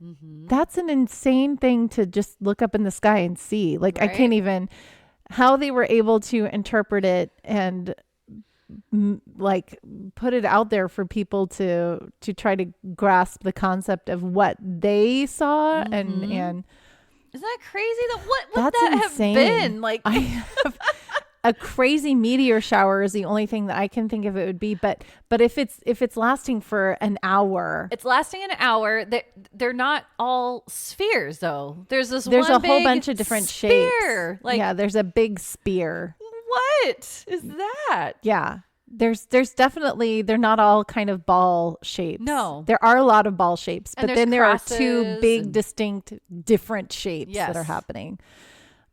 That's an insane thing to just look up in the sky and see. Like, right? I can't even, how they were able to interpret it and like put it out there for people to try to grasp the concept of what they saw. And isn't that crazy? What would that's that insane. have been like? a crazy meteor shower is the only thing that I can think of it would be. But if it's lasting for an hour, it's lasting an hour. They're not all spheres though. There's a one whole big bunch of different spear. shapes. Yeah, there's a big spear. What is that? Yeah. There's definitely, they're not all kind of ball shapes. No. There are a lot of ball shapes, but then there are two big, and distinct, different shapes that are happening.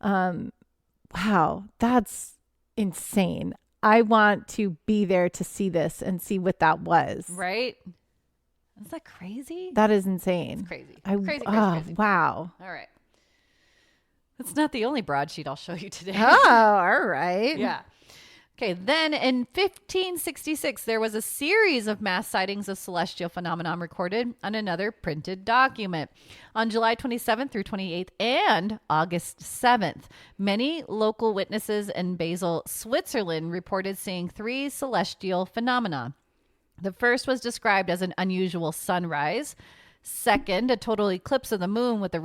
Wow, that's insane. I want to be there to see this and see what that was. Right? Is that crazy? That is insane. It's crazy. Crazy. Wow. All right. That's not the only broadsheet I'll show you today. Oh, all right. Yeah. Okay, then in 1566, there was a series of mass sightings of celestial phenomenon recorded on another printed document. On July 27th through 28th and August 7th, many local witnesses in Basel, Switzerland, reported seeing 3 celestial phenomena. The first was described as an unusual sunrise. Second, a total eclipse of the moon with the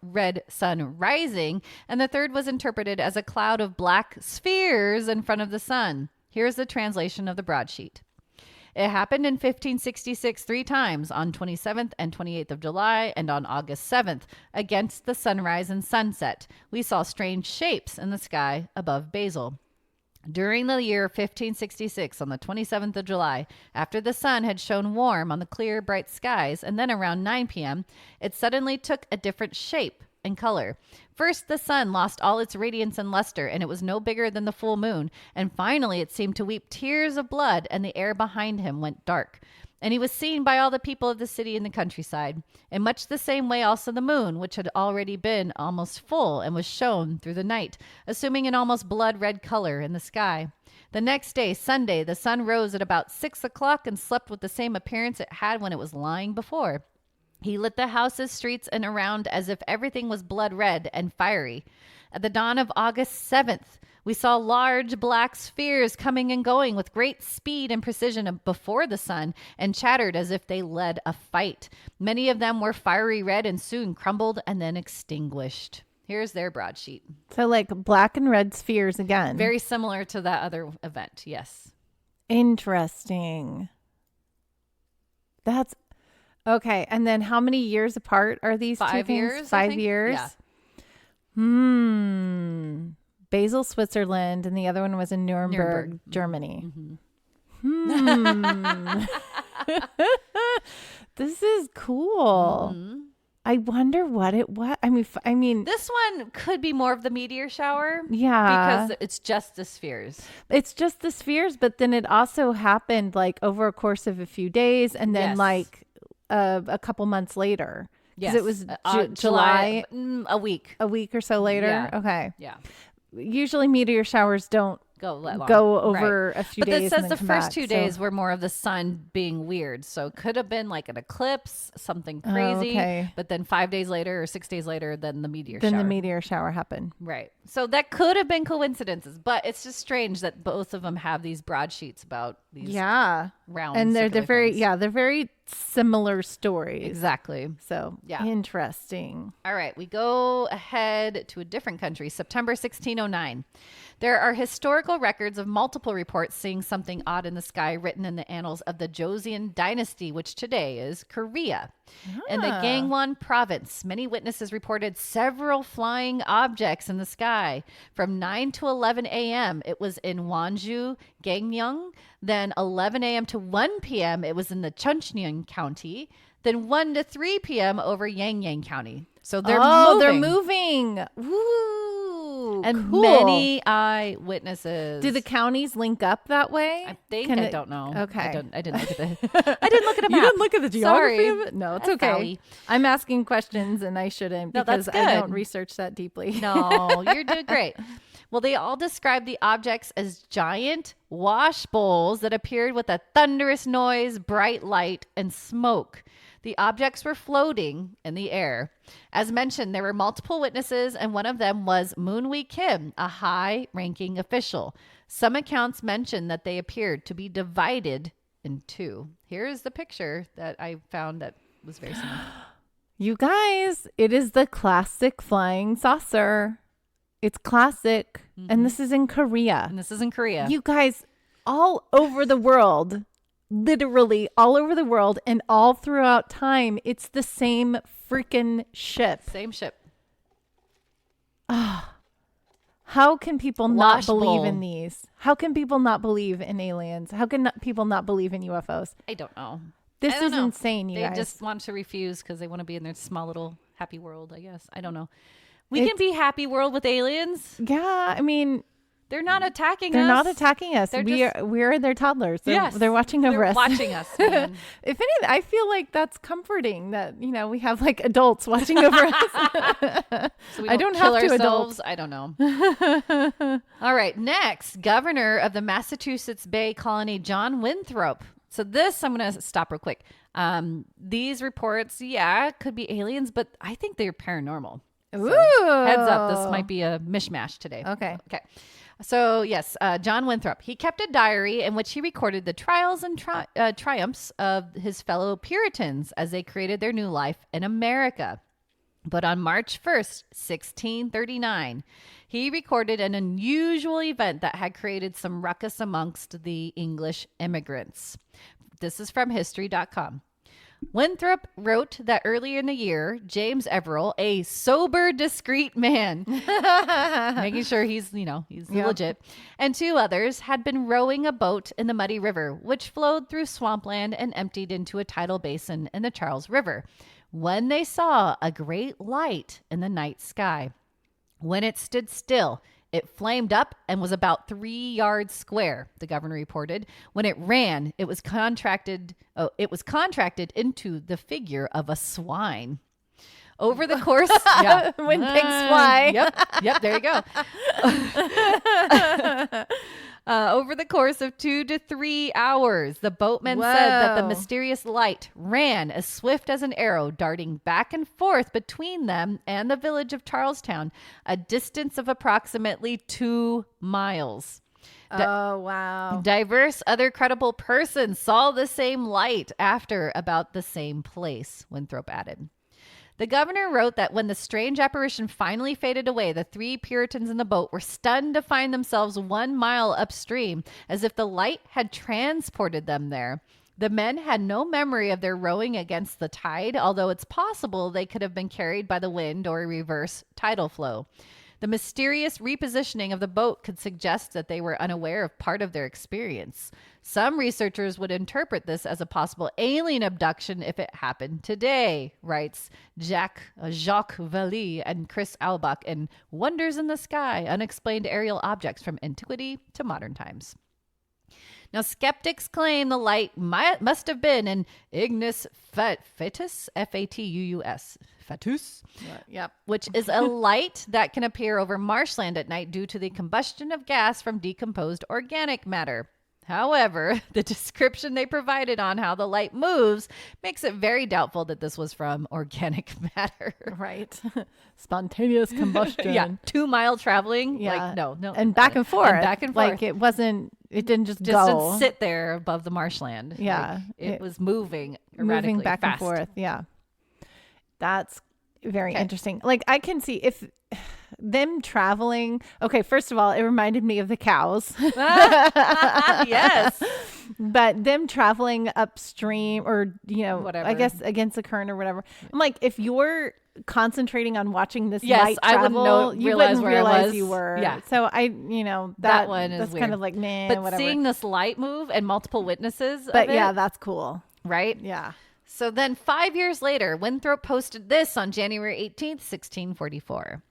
red sun rising. And the third was interpreted as a cloud of black spheres in front of the sun. Here's the translation of the broadsheet. It happened in 1566 3 times, on 27th and 28th of July and on August 7th, against the sunrise and sunset. We saw strange shapes in the sky above Basel. During the year 1566, on the 27th of July, after the sun had shone warm on the clear, bright skies, and then around 9 p.m., it suddenly took a different shape and color. First, the sun lost all its radiance and luster, and it was no bigger than the full moon. And finally, it seemed to weep tears of blood, and the air behind him went dark. And he was seen by all the people of the city and the countryside. In much the same way also the moon, which had already been almost full and was shone through the night, assuming an almost blood-red color in the sky. The next day, Sunday, the sun rose at about 6 o'clock and slept with the same appearance it had when it was lying before. He lit the houses, streets, and around as if everything was blood-red and fiery. At the dawn of August 7th, we saw large black spheres coming and going with great speed and precision before the sun and chattered as if they led a fight. Many of them were fiery red and soon crumbled and then extinguished. Here's their broadsheet. So like black and red spheres again. Very similar to that other event. Yes. Interesting. That's okay. And then how many years apart are these 5 two things? years. 5 years? Yeah. Basel, Switzerland, and the other one was in Nuremberg. Germany. This is cool. I wonder what it was. I mean, this one could be more of the meteor shower. Yeah. Because it's just the spheres. It's just the spheres, but then it also happened like over a course of a few days and then like a couple months later. Because it was July. A week. A week or so later. Yeah. Okay. Yeah. Usually meteor showers don't go over a few days. But it says the first back, 2 days were more of the sun being weird. So it could have been like an eclipse, something crazy. Okay. But then 5 days later or 6 days later, then the meteor shower. Then the meteor shower happened. Right. So that could have been coincidences, but it's just strange that both of them have these broadsheets about these round. And they're very things. they're very similar stories. Exactly. So interesting. All right, we go ahead to a different country, September 1609. There are historical records of multiple reports seeing something odd in the sky written in the annals of the Joseon dynasty, which today is Korea. In the Gangwon province, many witnesses reported several flying objects in the sky. From 9 to 11 a.m., it was in Wonju, Gangneung. Then 11 a.m. to 1 p.m., it was in the Chuncheon County. Then 1 to 3 p.m. over Yangyang County. So they're moving. They're moving. Woo! And many eyewitnesses. Do the counties link up that way? I think. I don't know. Okay. I didn't look at the. I didn't look at a map. You didn't look at the geography Sorry. of it? No, it's That's okay. Sally. I'm asking questions and I shouldn't No, because that's I good. don't research that deeply. No, you're doing great. Well, they all described the objects as giant wash bowls that appeared with a thunderous noise, bright light, and smoke. The objects were floating in the air. As mentioned, there were multiple witnesses, and one of them was Moon-wee Kim, a high-ranking official. Some accounts mention that they appeared to be divided in two. Here's the picture that I found that was very similar. You guys, it is the classic flying saucer. It's classic. And this is in Korea. And this is in Korea. You guys, all over the world, literally all over the world and all throughout time, it's the same freaking ship. Same ship. How can people not believe Washbowl. in these? How can people not believe in aliens? How can people not believe in UFOs? I don't know. This I don't is know. insane, you They guys. just want to refuse because they want to be in their small little happy world, I guess. I don't know. We can be happy world with aliens. Yeah, I mean, They're not attacking they're us. not attacking us. They're We're their toddlers. Yes. They're watching over They're us. watching us, man. If anything, I feel like that's comforting that, we have like adults watching over us. So we I don't kill have to ourselves. I don't know. All right. Next, governor of the Massachusetts Bay Colony, John Winthrop. So this, I'm going to stop real quick. These reports, could be aliens, but I think they're paranormal. Ooh. So, heads up, this might be a mishmash today. Okay. So yes, John Winthrop. He kept a diary in which he recorded the trials and triumphs of his fellow Puritans as they created their new life in America. But on March 1st, 1639, he recorded an unusual event that had created some ruckus amongst the English immigrants. This is from history.com. Winthrop wrote that earlier in the year, James Everell, a sober, discreet man, making sure he's legit, and two others had been rowing a boat in the muddy river, which flowed through swampland and emptied into a tidal basin in the Charles River, when they saw a great light in the night sky. When it stood still, it flamed up and was about 3 yards square, the governor reported. When it ran, it was contracted into the figure of a swine. Over the course, When pigs fly. Yep, there you go. Over the course of 2 to 3 hours, the boatman said that the mysterious light ran as swift as an arrow, darting back and forth between them and the village of Charlestown, a distance of approximately 2 miles. Oh, wow. Diverse other credible persons saw the same light after about the same place, Winthrop added. The governor wrote that when the strange apparition finally faded away, the 3 Puritans in the boat were stunned to find themselves 1 mile upstream, as if the light had transported them there. The men had no memory of their rowing against the tide, although it's possible they could have been carried by the wind or a reverse tidal flow. The mysterious repositioning of the boat could suggest that they were unaware of part of their experience. Some researchers would interpret this as a possible alien abduction if it happened today, writes Jacques Vallee and Chris Albach in Wonders in the Sky, Unexplained Aerial Objects from Antiquity to Modern Times. Now, skeptics claim the light must have been an ignis fatuus, F-A-T-U-U-S, fatuus, Yep. which is a light that can appear over marshland at night due to the combustion of gas from decomposed organic matter. However, the description they provided on how the light moves makes it very doubtful that this was from organic matter. Right. Spontaneous combustion. 2 mile traveling. Yeah. Like, no. And back and forth. And back and forth. Like it didn't just Just go. didn't sit there above the marshland. Yeah. Like, it was moving erratically, moving back fast. and forth. Yeah. That's very interesting. Like I can see if them traveling. Okay. First of all, it reminded me of the cows. Yes. But them traveling upstream or, Whatever. I guess against the current or whatever. I'm like, if you're concentrating on watching this Yes, light I wouldn't travel, know- you realize wouldn't where I realize was. you were. Yeah. So that one is that's weird. kind of like, meh, But whatever. seeing this light move and multiple witnesses But of yeah, it, that's cool. right? Yeah. So then 5 years later, Winthrop posted this on January 18th, 1644.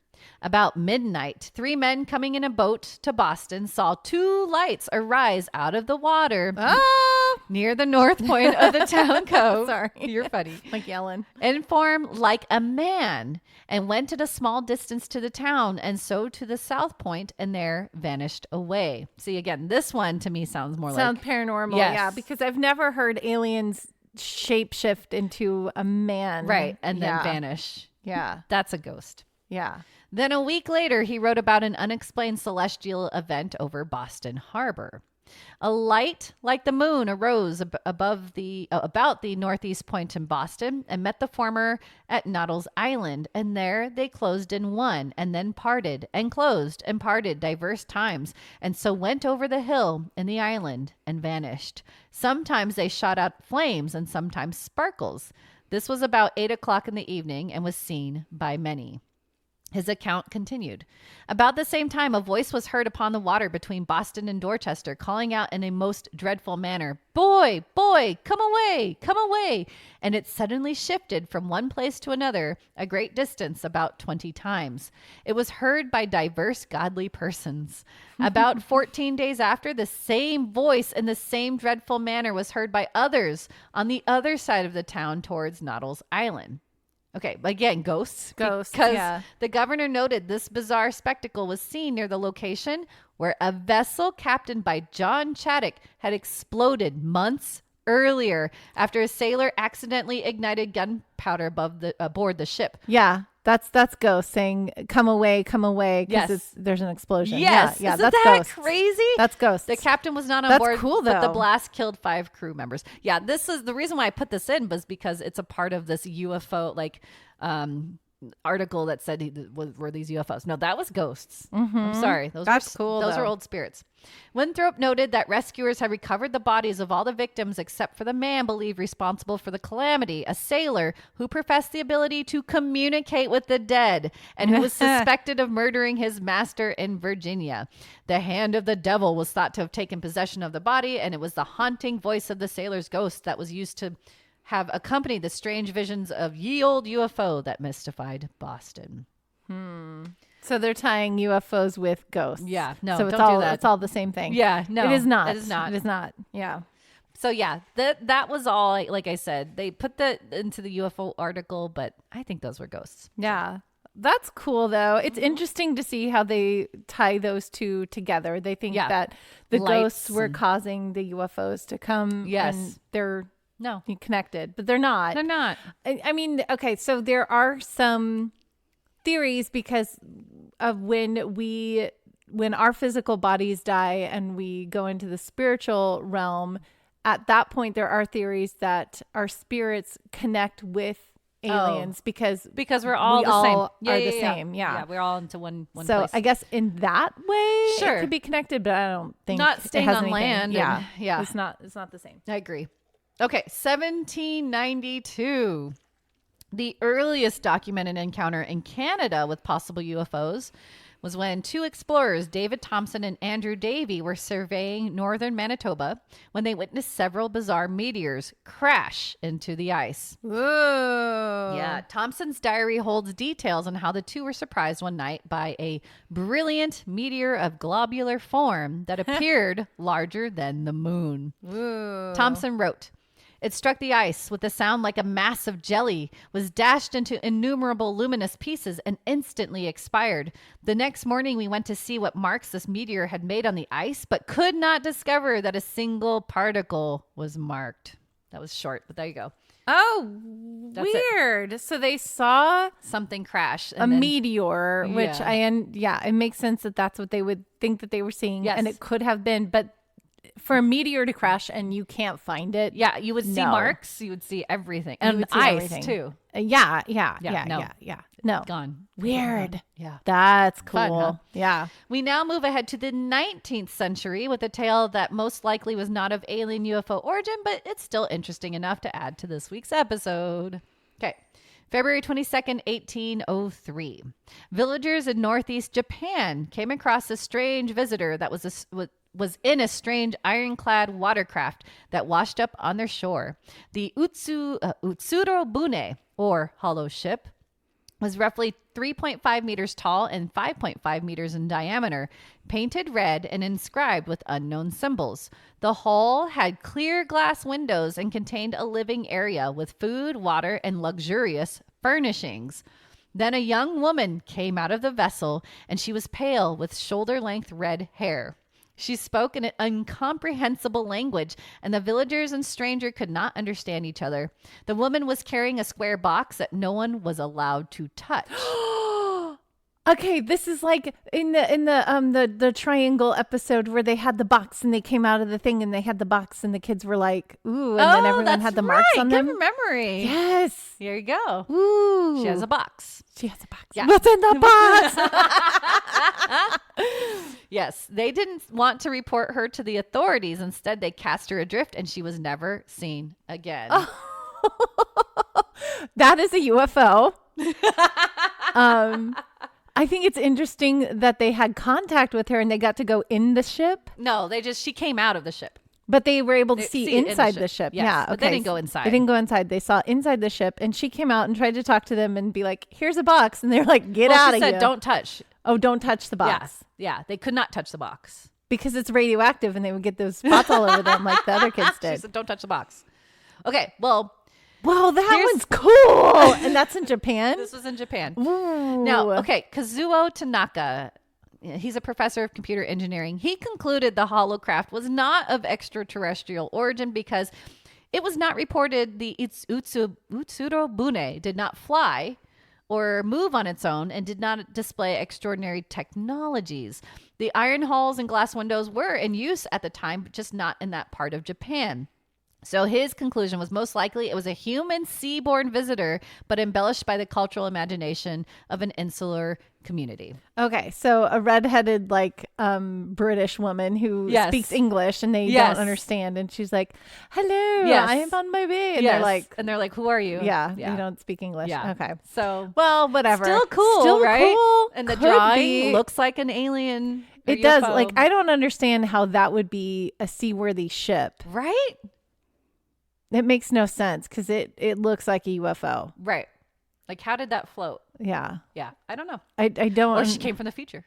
About midnight, 3 men coming in a boat to Boston saw 2 lights arise out of the water near the north point of the town cove. Sorry. You're funny. Like yelling. And formed like a man and went at a small distance to the town and so to the south point and there vanished away. See, again, this one to me sounds more Sounds like paranormal. Yes. Yeah. Because I've never heard aliens shapeshift into a man. right and then vanish. Yeah. That's a ghost. Yeah. Then a week later, he wrote about an unexplained celestial event over Boston Harbor. A light like the moon arose about the northeast point in Boston and met the former at Noddle's Island, and there they closed in one, and then parted, and closed and parted diverse times, and so went over the hill in the island and vanished. Sometimes they shot out flames, and sometimes sparkles. This was about 8 o'clock in the evening, and was seen by many. His account continued. About the same time, a voice was heard upon the water between Boston and Dorchester, calling out in a most dreadful manner, "Boy, boy, come away, come away." And it suddenly shifted from one place to another, a great distance, about 20 times. It was heard by diverse godly persons. About 14 days after, the same voice in the same dreadful manner was heard by others on the other side of the town towards Noddle's Island. Okay, again, ghosts. Ghosts, because yeah. the governor noted this bizarre spectacle was seen near the location where a vessel captained by John Chaddock had exploded months earlier after a sailor accidentally ignited gunpowder aboard the ship. Yeah, that's ghosts saying, "Come away, because Yes. there's an explosion." Yes, yeah, isn't that's that ghosts. crazy? That's ghosts. The captain was not on That's board, cool, but the though. blast killed 5 crew members. Yeah, this is the reason why I put this in was because it's a part of this UFO article that said were these UFOs. No, that was ghosts. I'm sorry. That's cool, Those though. are old spirits. Winthrop noted that rescuers had recovered the bodies of all the victims except for the man believed responsible for the calamity, a sailor who professed the ability to communicate with the dead and who was suspected of murdering his master in Virginia. The hand of the devil was thought to have taken possession of the body, and it was the haunting voice of the sailor's ghost that was used to have accompanied the strange visions of ye old UFO that mystified Boston. So they're tying UFOs with ghosts. Yeah, no, so it's don't do all that. it's all the same thing. Yeah, no, it is not. it is not. It is not. Yeah. So yeah, that was all. Like I said, they put that into the UFO article, but I think those were ghosts. Yeah. That's cool, though. It's interesting to see how they tie those two together. They think that the Lights ghosts were causing the UFOs to come. Yes. And they're No, connected, but they're not. they're not. I mean, okay, so there are some theories because of when our physical bodies die and we go into the spiritual realm, at that point there are theories that our spirits connect with aliens because we're all the same. are the same. Yeah. We're all into one So place. I guess in that way, Sure. it could be connected, but I don't think Not it staying has on anything. land. Yeah, Yeah. It's not the same. I agree. Okay, 1792. The earliest documented encounter in Canada with possible UFOs was when 2 explorers, David Thompson and Andrew Davy, were surveying northern Manitoba when they witnessed several bizarre meteors crash into the ice. Whoa. Yeah, Thompson's diary holds details on how the two were surprised one night by a brilliant meteor of globular form that appeared larger than the moon. Whoa. Thompson wrote, "It struck the ice with a sound like a mass of jelly, was dashed into innumerable luminous pieces, and instantly expired. The next morning we went to see what marks this meteor had made on the ice, but could not discover that a single particle was marked." That was short, but there you go. Oh, That's it. weird. So they saw Something crash. a meteor, which Yeah. it makes sense that that's what they would think that they were seeing. Yes. And it could have been, but for a meteor to crash and you can't find it. Yeah, you would see No. marks. You would see everything. You And would see ice, everything. too. Yeah. no. No. Gone. Weird. Yeah. That's cool. Fun, huh? Yeah. We now move ahead to the 19th century with a tale that most likely was not of alien UFO origin, but it's still interesting enough to add to this week's episode. Okay. February 22nd, 1803. Villagers in northeast Japan came across a strange visitor that was in a strange ironclad watercraft that washed up on their shore. The Utsuro Bune, or hollow ship, was roughly 3.5 meters tall and 5.5 meters in diameter, painted red and inscribed with unknown symbols. The hull had clear glass windows and contained a living area with food, water, and luxurious furnishings. Then a young woman came out of the vessel, and she was pale with shoulder-length red hair. She spoke in an incomprehensible language, and the villagers and stranger could not understand each other. The woman was carrying a square box that no one was allowed to touch. Okay, this is like in the triangle episode where they had the box and they came out of the thing and they had the box and the kids were like, ooh, and then everyone had the marks on them. Good memory. Yes. Here you go. Ooh. She has a box. She has a box. Yeah. What's in the box? Yes, they didn't want to report her to the authorities. Instead, they cast her adrift and she was never seen again. That is a UFO. I think it's interesting that they had contact with her and they got to go in the ship. No, she came out of the ship. But they were able to see inside the ship. Yes, Yeah. but they didn't go inside. They didn't go inside. They saw inside the ship and she came out and tried to talk to them and be like, here's a box. And they're like, get out of here. She said, don't touch. Oh, don't touch the box. Yeah. They could not touch the box. Because it's radioactive and they would get those spots all over them like the other kids did. She said, don't touch the box. Okay. Well, that one's cool. And that's in Japan? This was in Japan. Ooh. Now, okay, Kazuo Tanaka, he's a professor of computer engineering. He concluded the holocraft was not of extraterrestrial origin because it was not reported the Utsuro Bune did not fly or move on its own and did not display extraordinary technologies. The iron hulls and glass windows were in use at the time, but just not in that part of Japan. So his conclusion was most likely it was a human seaborne visitor, but embellished by the cultural imagination of an insular community. Okay, so a redheaded British woman who speaks English and they don't understand, and she's like, "Hello, I am on my way," and they're like, "Who are you?" Yeah, you don't speak English. Yeah. Okay, so whatever. Still cool, right? Cool. And the drawing looks like an alien. It does. Like, I don't understand how that would be a seaworthy ship, right? It makes no sense because it looks like a UFO. Right. Like, how did that float? Yeah. Yeah. I don't know. I don't. Or she came from the future.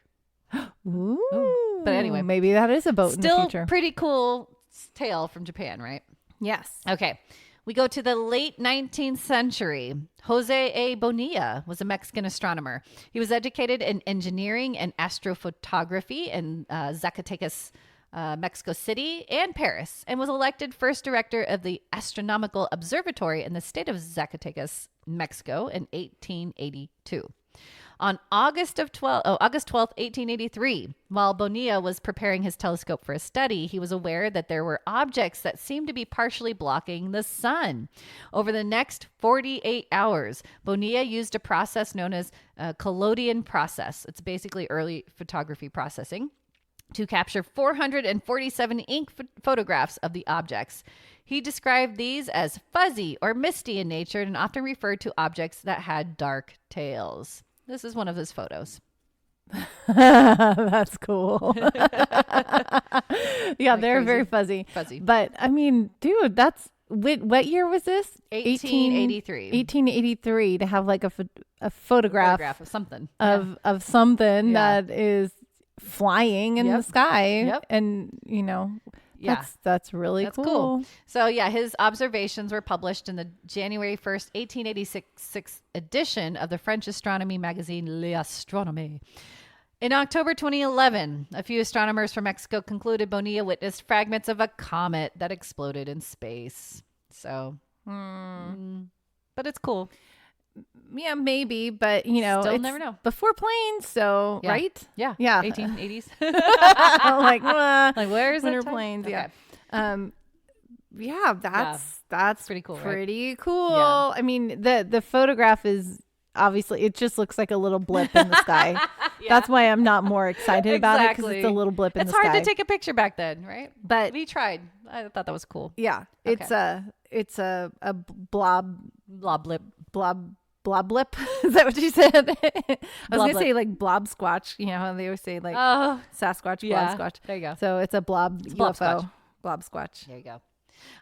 Ooh. But anyway. Maybe that is a boat in the future. Still pretty cool tale from Japan, right? Yes. Okay. We go to the late 19th century. Jose A. Bonilla was a Mexican astronomer. He was educated in engineering and astrophotography in Zacatecas, Mexico City and Paris, and was elected first director of the Astronomical Observatory in the state of Zacatecas, Mexico in 1882. On August 12th, 1883, while Bonilla was preparing his telescope for a study, he was aware that there were objects that seemed to be partially blocking the sun. Over the next 48 hours, Bonilla used a process known as a collodion process. It's basically early photography processing, to capture 447 ink photographs of the objects. He described these as fuzzy or misty in nature and often referred to objects that had dark tails. This is one of his photos. That's cool. Yeah, they're very fuzzy. But I mean, dude, that's what year was this? 1883. 1883 to have like a photograph of something. Of something that is flying in the sky. Yep. And that's really cool. So his observations were published in the January 1st, 1886 edition of the French astronomy magazine L'Astronomie. In October 2011, a few astronomers from Mexico concluded Bonilla witnessed fragments of a comet that exploded in space. So, but it's cool. Yeah, maybe, but still it's never know. Before planes, so right? Yeah, 1880s. like where's winter the planes? Okay. Yeah, that's pretty cool. Pretty right? cool. Yeah. I mean, the photograph is obviously it just looks like a little blip in the sky. That's why I'm not more excited about it because it's a little blip in the sky. It's hard to take a picture back then, right? But we tried. I thought that was cool. Yeah, okay. It's a blob blip. Blob blip. Is that what you said? I was going to say like blob squatch. You know how they always say like Sasquatch, blob squatch. There you go. So it's a blob UFO. Blob squatch. There you go.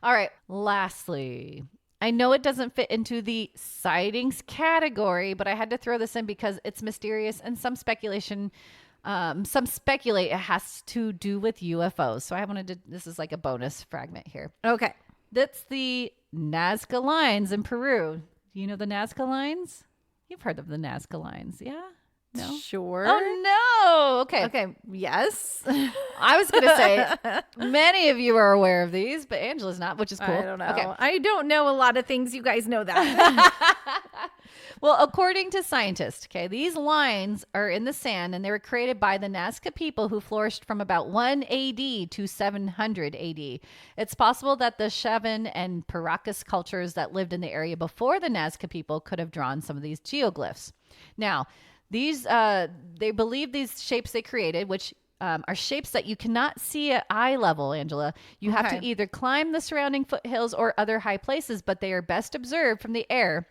All right. Lastly, I know it doesn't fit into the sightings category, but I had to throw this in because it's mysterious and some speculate it has to do with UFOs. So this is like a bonus fragment here. Okay. That's the Nazca Lines in Peru. You know the Nazca Lines? You've heard of the Nazca Lines, yeah? No? Sure. Oh, no. Okay. Yes. I was going to say, many of you are aware of these, but Angela's not, which is cool. I don't know. Okay. I don't know a lot of things. You guys know that. Well, according to scientists, okay, these lines are in the sand and they were created by the Nazca people who flourished from about 1 AD to 700 AD. It's possible that the Chevan and Paracas cultures that lived in the area before the Nazca people could have drawn some of these geoglyphs. Now, these they believe these shapes they created, which are shapes that you cannot see at eye level, Angela. You have to either climb the surrounding foothills or other high places, but they are best observed from the air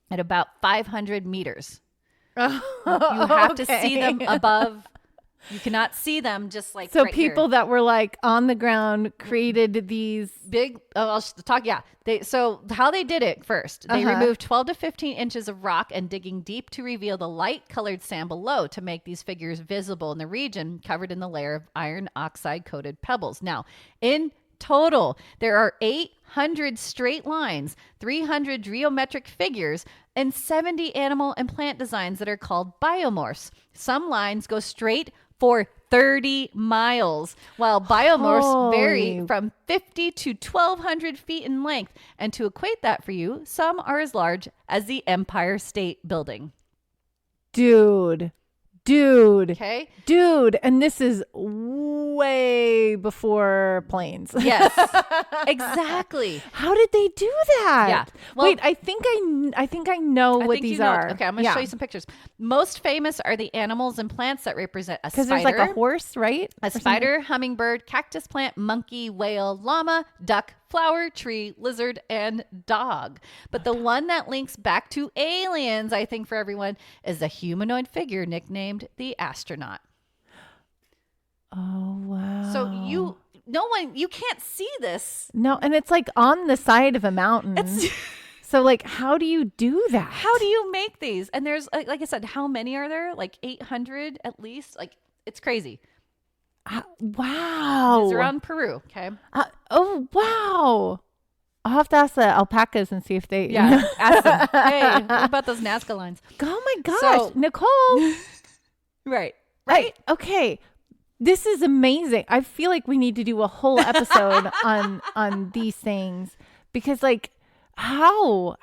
at about 500 meters. You have to see them above. You cannot see them just like so right people here. that were like on the ground created these Big, I'll talk. Yeah. So how they did it first, they removed 12 to 15 inches of rock and digging deep to reveal the light colored sand below to make these figures visible in the region covered in the layer of iron oxide coated pebbles. Now, in total, there are 800 straight lines, 300 geometric figures, and 70 animal and plant designs that are called biomorphs. Some lines go straight for 30 miles, while biomorphs vary from 50 to 1,200 feet in length. And to equate that for you, some are as large as the Empire State Building. Dude. Okay. Dude. And this is way before planes. Yes, exactly. How did they do that? Yeah. Well, wait, I think I know what these are. Okay, I'm going to show you some pictures. Most famous are the animals and plants that represent a spider. Because there's like a horse, right? A spider, hummingbird, cactus plant, monkey, whale, llama, duck, flower, tree, lizard, and dog. But the one that links back to aliens, I think for everyone, is a humanoid figure nicknamed the astronaut. Oh, wow. So you can't see this. No, and it's like on the side of a mountain. So like, how do you do that? How do you make these? And there's, like I said, how many are there? Like 800 at least. Like, it's crazy. Wow. It's around Peru. Okay. Oh, wow. I'll have to ask the alpacas and see if they. Yeah. Ask them. Hey, what about those Nazca lines? Oh my gosh. So, Nicole. Right. Okay. This is amazing. I feel like we need to do a whole episode on these things because like how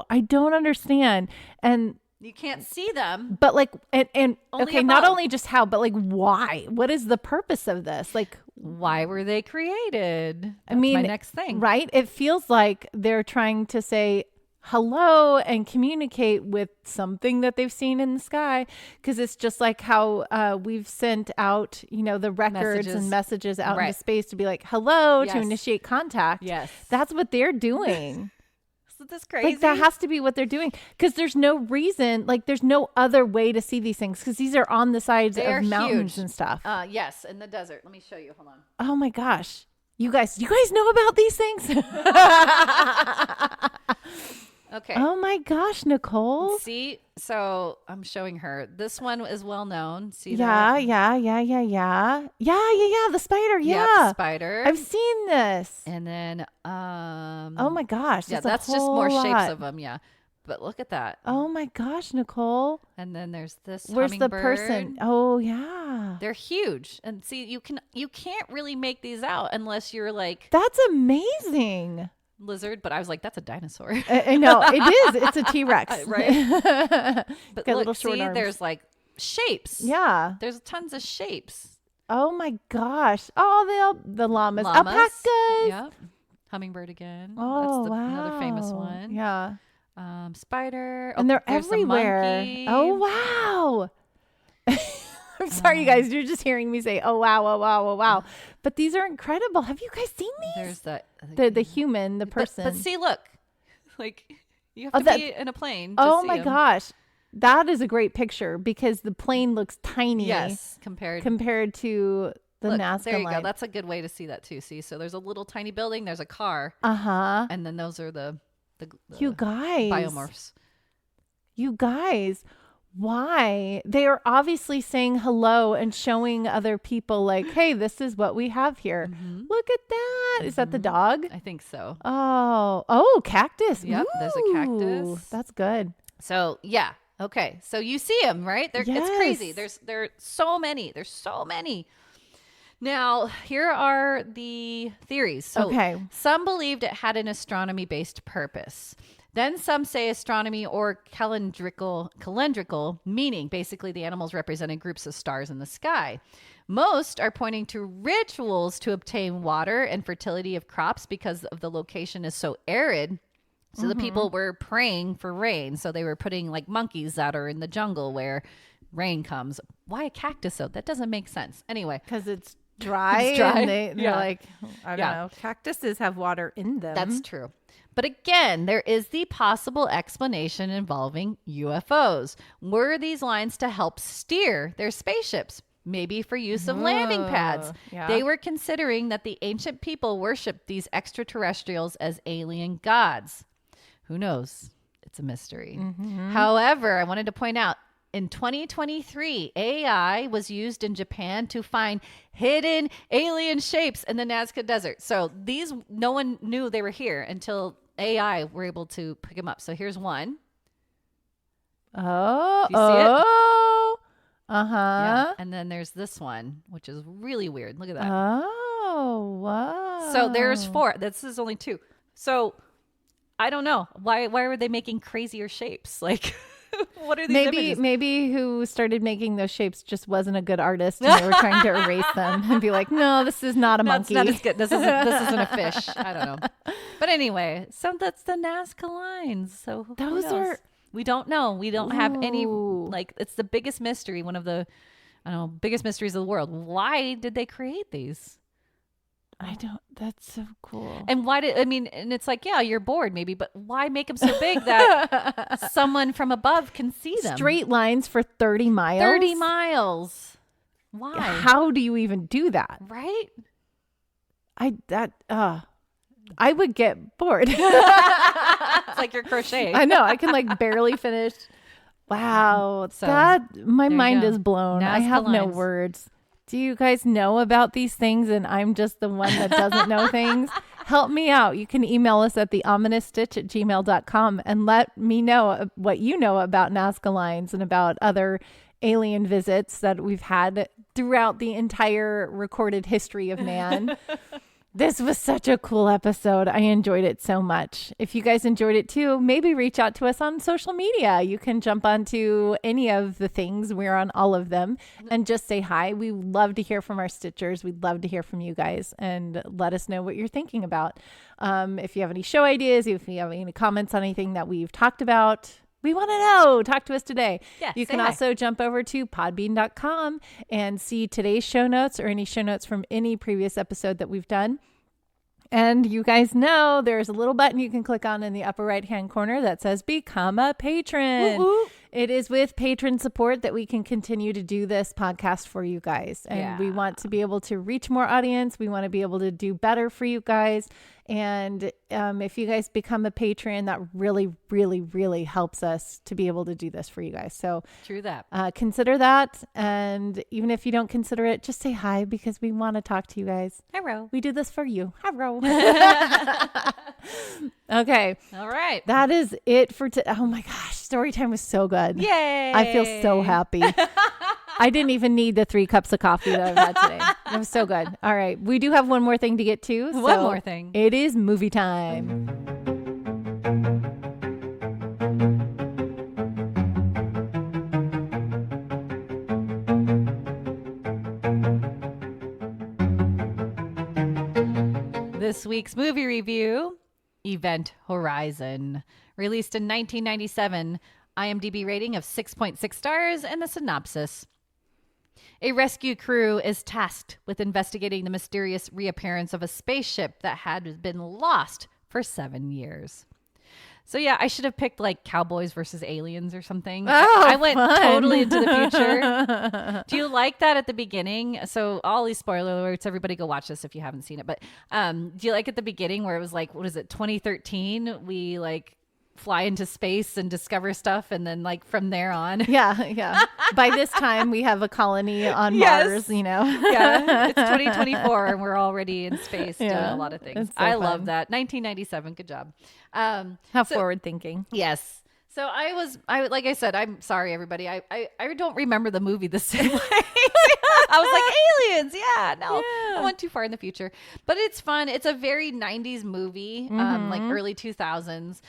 I don't understand. And you can't see them. But like and okay, not above. only just how, but like why? What is the purpose of this? Like why were they created? That's I mean, my next thing. Right? It feels like they're trying to say hello and communicate with something that they've seen in the sky, because it's just like how we've sent out, the records and messages out into space to be like hello, to initiate contact. Yes, that's what they're doing. Isn't this crazy? Like that has to be what they're doing, because there's no reason, like there's no other way to see these things, because these are on the sides of mountains huge. And stuff. Yes, in the desert. Let me show you. Hold on. Oh my gosh, you guys know about these things? Okay. Oh my gosh, Nicole. See, so I'm showing her. This one is well known. See yeah, that? Yeah. The spider. Yeah. Yep, spider. I've seen this. And then, oh my gosh. Yeah, that's just more shapes of them. Yeah. But look at that. Oh my gosh, Nicole. And then there's this. Where's the person? Oh yeah. They're huge. And see, you can't really make these out unless you're like. That's amazing. Lizard, but I was like, that's a dinosaur. I know it is. It's a T-Rex, right? But got look, little short see, arms. there's like shapes. Yeah, there's tons of shapes. Oh my gosh! Oh, the llamas. Alpacas. Yep. Hummingbird again. Oh, that's wow. Another famous one. Yeah. Spider. And they're there's everywhere. A monkey. Oh wow! I'm sorry, you guys. You're just hearing me say, "Oh wow, oh wow, oh wow." But these are incredible. Have you guys seen these? There's the human, the person. But see, look, like you have to be in a plane. Oh my gosh, that is a great picture, because the plane looks tiny. Yes, compared to the Nazca there you line. go. That's a good way to see that too. See, so there's a little tiny building. There's a car. And then those are the you guys biomorphs. You guys. Why? They are obviously saying hello and showing other people like, hey, this is what we have here. Mm-hmm. Look at that. Is that the dog? I think so. Oh, cactus. Yep, there's a cactus. That's good. So, yeah. Okay. So you see them, right? It's crazy. There are so many. There's so many. Now, here are the theories. So some believed it had an astronomy-based purpose. Then some say astronomy or calendrical, meaning basically the animals represented groups of stars in the sky. Most are pointing to rituals to obtain water and fertility of crops because of the location is so arid. So the people were praying for rain. So they were putting like monkeys that are in the jungle where rain comes. Why a cactus though? That doesn't make sense. Anyway. Because it's dry. It's dry. And they're like, I don't know. Cactuses have water in them. That's true. But again, there is the possible explanation involving UFOs. Were these lines to help steer their spaceships? Maybe for use of landing pads. Yeah. They were considering that the ancient people worshipped these extraterrestrials as alien gods. Who knows? It's a mystery. However, I wanted to point out, in 2023, AI was used in Japan to find hidden alien shapes in the Nazca Desert. So these, no one knew they were here until AI were able to pick them up. So here's one. Oh. Do you see it? Yeah. And then there's this one, which is really weird. Look at that. Oh, wow. So there's 4. This is only 2. So I don't know. Why were they making crazier shapes? Like, what are these images? Maybe who started making those shapes just wasn't a good artist and they were trying to erase them and be like, no, this is not a monkey. Not as good. This isn't a fish. I don't know. But anyway, so that's the Nazca lines. So those are... We don't know. We don't have any, like, it's the biggest mystery. One of the, I don't know, biggest mysteries of the world. Why did they create these? That's so cool. And and it's like, yeah, you're bored maybe, but why make them so big that someone from above can see them? Straight lines for 30 miles? 30 miles. Why? How do you even do that? Right? I would get bored. It's like you're crocheting. I know. I can like barely finish. Wow. So, my mind is blown. I have no words. Do you guys know about these things and I'm just the one that doesn't know things? Help me out. You can email us at theominousstitch@gmail.com and let me know what you know about Nazca lines and about other alien visits that we've had throughout the entire recorded history of man. This was such a cool episode. I enjoyed it so much. If you guys enjoyed it too, maybe reach out to us on social media. You can jump onto any of the things. We're on all of them and just say hi. We love to hear from our Stitchers. We'd love to hear from you guys and let us know what you're thinking about. If you have any show ideas, if you have any comments on anything that we've talked about, we want to know. Talk to us today. Yeah, you can also jump over to podbean.com and see today's show notes or any show notes from any previous episode that we've done. And you guys know there's a little button you can click on in the upper right-hand corner that says Become a Patron. Woo-hoo. It is with patron support that we can continue to do this podcast for you guys. And we want to be able to reach more audience. We want to be able to do better for you guys. And if you guys become a patron, that really, really, really helps us to be able to do this for you guys. So true that. Consider that. And even if you don't consider it, just say hi because we want to talk to you guys. Hello. We do this for you. Hello. Okay. All right. That is it for today. Oh my gosh. Story time was so good. Yay. I feel so happy. I didn't even need the 3 cups of coffee that I've had today. It was so good. All right. We do have one more thing to get to. One more thing. It is movie time. This week's movie review, Event Horizon. Released in 1997, IMDb rating of 6.6 stars, and the synopsis. A rescue crew is tasked with investigating the mysterious reappearance of a spaceship that had been lost for 7 years. So yeah, I should have picked like Cowboys versus Aliens or something. I went totally into the future. Do you like that at the beginning? So all these spoiler alerts, everybody go watch this if you haven't seen it. But do you like at the beginning where it was like, what is it, 2013? We like fly into space and discover stuff, and then like from there on. Yeah. By this time we have a colony on Mars, you know. Yeah, it's 2024 and we're already in space doing a lot of things. I love that. 1997, good job. How forward thinking. Yes. So like I said, I'm sorry, everybody. I don't remember the movie the same way. I was like, aliens. Yeah, no, I went too far in the future, but it's fun. It's a very 90s movie, like early 2000s.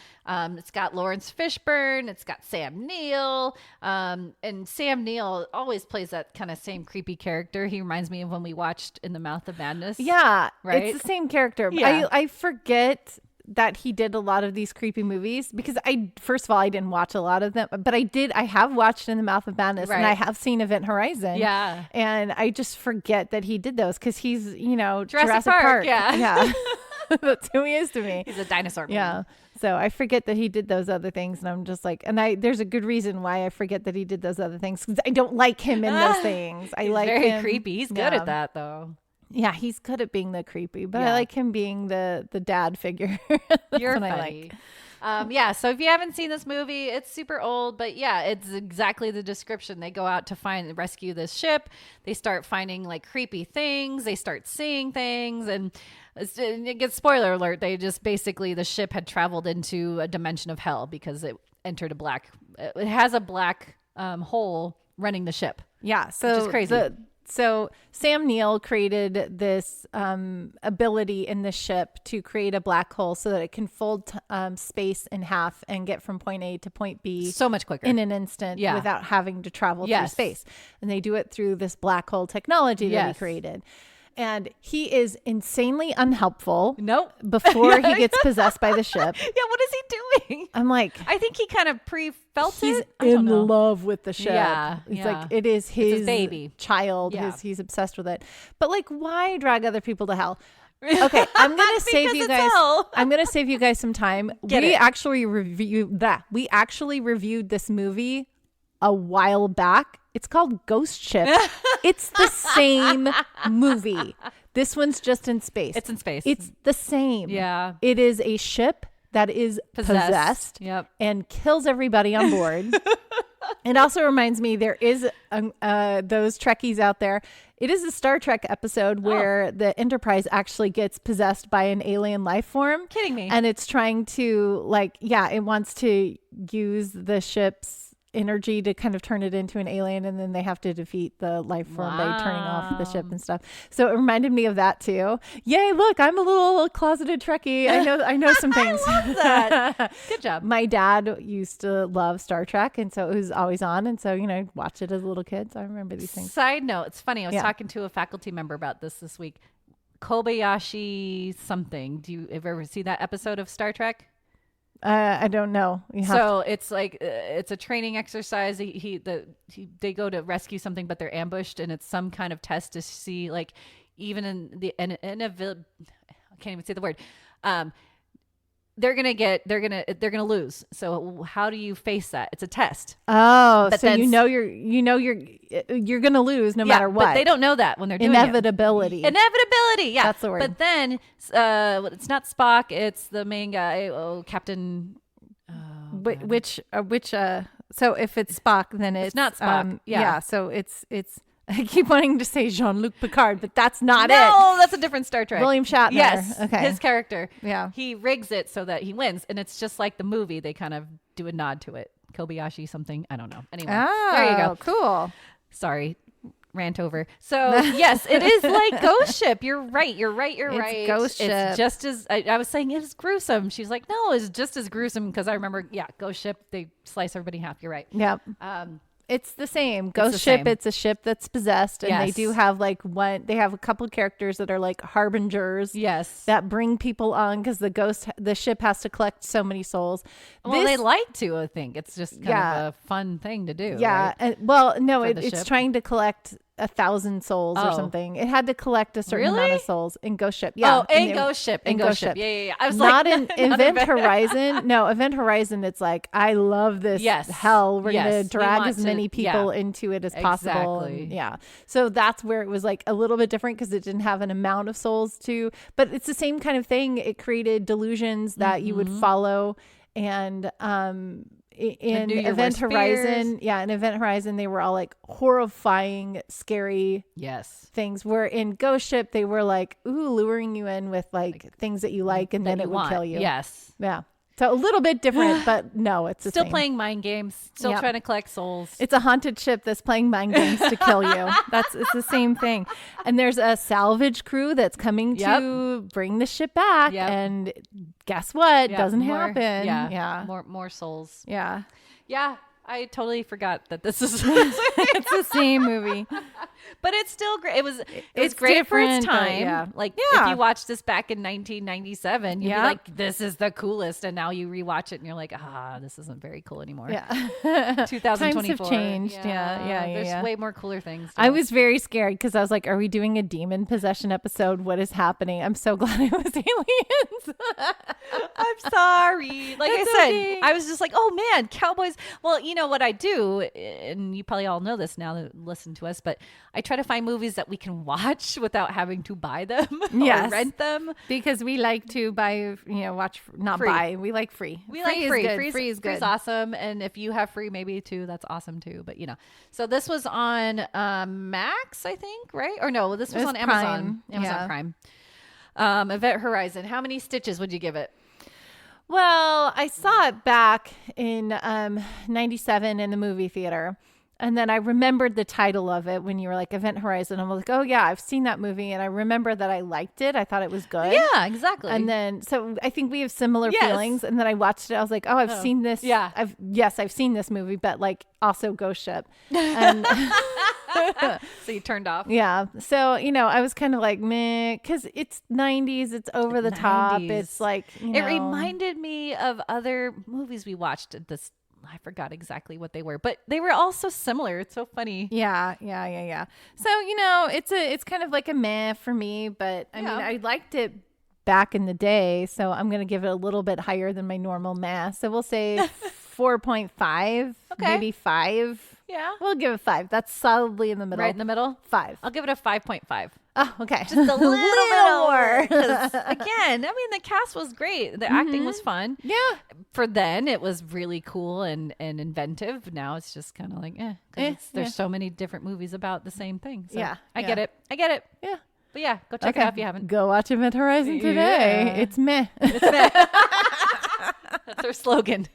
It's got Lawrence Fishburne. It's got Sam Neill. And Sam Neill always plays that kind of same creepy character. He reminds me of when we watched In the Mouth of Madness. Yeah. Right? It's the same character. Yeah. I forget that he did a lot of these creepy movies because first of all, I didn't watch a lot of them, but I have watched In the Mouth of Madness and I have seen Event Horizon. Yeah. And I just forget that he did those because he's, Jurassic Park. Yeah. Yeah. That's who he is to me. He's a dinosaur man. Yeah. So I forget that he did those other things. And I'm just like, there's a good reason why I forget that he did those other things because I don't like him in those things. I He's like very him. creepy. He's good at that though. Yeah, he's good at being the creepy, but I like him being the dad figure. You're what funny. I like. Yeah, so if you haven't seen this movie, it's super old, but yeah, it's exactly the description. They go out to rescue this ship. They start finding like creepy things. They start seeing things, and it gets spoiler alert. They just basically the ship had traveled into a dimension of hell because it entered it has a black hole running the ship. Yeah, so which is crazy. So Sam Neill created this ability in the ship to create a black hole so that it can fold space in half and get from point A to point B so much quicker in an instant without having to travel through space. And they do it through this black hole technology that he created. And he is insanely unhelpful. Nope. Before he gets possessed by the ship. Yeah, what is he doing? I'm like, I think he kind of felt he's it. in love with the ship. Yeah, it's like it is his baby child. He's obsessed with it. But like, why drag other people to hell? Okay, I'm gonna save you guys. I'm gonna save you guys some time. We actually reviewed this movie a while back. It's called Ghost Ship. It's the same movie. This one's just in space. It's in space. It's the same. Yeah. It is a ship that is possessed and kills everybody on board. It also reminds me there is those Trekkies out there. It is a Star Trek episode where the Enterprise actually gets possessed by an alien life form. Kidding me. And it's trying to it wants to use the ship's energy to kind of turn it into an alien, and then they have to defeat the life form by turning off the ship and stuff. So it reminded me of that too. Yay, look, I'm a little closeted Trekkie. I know some things. I love that. Good job. My dad used to love Star Trek, and so it was always on, and so I'd watch it as a little kid, so I remember these things. Side note, it's funny, I was talking to a faculty member about this week. Kobayashi something. Do you ever see that episode of Star Trek? I don't know. It's like it's a training exercise. They go to rescue something, but they're ambushed, and it's some kind of test to see, like, even I can't even say the word. They're gonna lose. So how do you face that? It's a test. Oh, but so you're gonna lose no matter what. But they don't know that when they're doing inevitability. Inevitability, yeah, that's the word. But then it's not Spock. It's the main guy. Oh, Captain. Which so if it's Spock, then it's not Spock. Yeah. So it's. I keep wanting to say Jean-Luc Picard, but that's not it. No, that's a different Star Trek. William Shatner. Yes. Okay. His character. Yeah. He rigs it so that he wins. And it's just like the movie. They kind of do a nod to it. Kobayashi something. I don't know. Anyway. Oh, there you go. Cool. Sorry. Rant over. So yes, it is like Ghost Ship. You're right. It's Ghost Ship. It's just as I was saying, it was gruesome. She's like, no, it's just as gruesome because I remember, Ghost Ship. They slice everybody in half. You're right. Yep. It's the same. Ghost Ship, it's a ship that's possessed. And they do have they have a couple characters that are like harbingers. Yes. That bring people on because the ship has to collect so many souls. Well, they like to, I think. It's just kind of a fun thing to do. Yeah. Right? It's trying to collect 1,000 souls or something. It had to collect a certain amount of souls in Ghost Ship. Yeah. Ghost Ship. In Ghost Ship. Yeah. I was not in Event Horizon. No, Event Horizon, it's like, I love this hell. We're going to drag as many people into it as possible. Exactly. And, so that's where it was like a little bit different because it didn't have an amount of souls but it's the same kind of thing. It created delusions that you would follow. And in Event Horizon, they were all like horrifying, scary things. Where in Ghost Ship, they were like, luring you in with like things that you like, and then it would kill you. Yes. Yeah. So a little bit different, but no, it's the Still same. playing mind games. Still trying to collect souls. It's a haunted ship that's playing mind games to kill you. It's the same thing. And there's a salvage crew that's coming to bring the ship back. And guess what? Doesn't happen. Yeah. More souls. Yeah. Yeah. I totally forgot that this is it's the same movie. But it's still great. It was great for its time. If you watched this back in 1997, you'd be like, this is the coolest. And now you rewatch it and you're like, this isn't very cool anymore. Yeah. 2024. Times have changed. Yeah. There's way more cooler things. I was very scared because I was like, are we doing a demon possession episode? What is happening? I'm so glad it was aliens. I'm sorry. Like I said, I was just like, oh man, cowboys. Well, you know what I do, and you probably all know this now that listen to us, but I try to find movies that we can watch without having to buy them or rent them, because we like to buy, watch, not free. buy. We like free. We like free. Free is good. Free's awesome, and if you have free, maybe too, that's awesome too. But so this was on Max, I think, right? Or no, this was on Amazon. Amazon Prime. Event Horizon. How many stitches would you give it? Well, I saw it back in 97 in the movie theater. And then I remembered the title of it when you were like Event Horizon. I was like, oh yeah, I've seen that movie. And I remember that I liked it. I thought it was good. Yeah, exactly. And then, so I think we have similar feelings. And then I watched it. I was like, oh, I've seen this. Yeah. I've seen this movie, but like also Ghost Ship. And so you turned off. Yeah. So, I was kind of like, meh, because it's 90s. It's over the top. It's like, It reminded me of other movies we watched at this. I forgot exactly what they were, but they were all so similar. It's so funny. Yeah. So, it's kind of like a meh for me, but I mean, I liked it back in the day, so I'm going to give it a little bit higher than my normal meh. So we'll say 4.5, maybe 5. Yeah. We'll give it 5. That's solidly in the middle. Right in the middle? 5. I'll give it a 5.5. Oh, okay. Just a little bit more. Again, I mean, the cast was great. The acting was fun. Yeah. For then, it was really cool and inventive. Now it's just kind of like, there's so many different movies about the same thing. So I get it. Yeah. But yeah, go check it out if you haven't. Go watch Event Horizon today. Yeah. It's meh. It's meh. That's our slogan.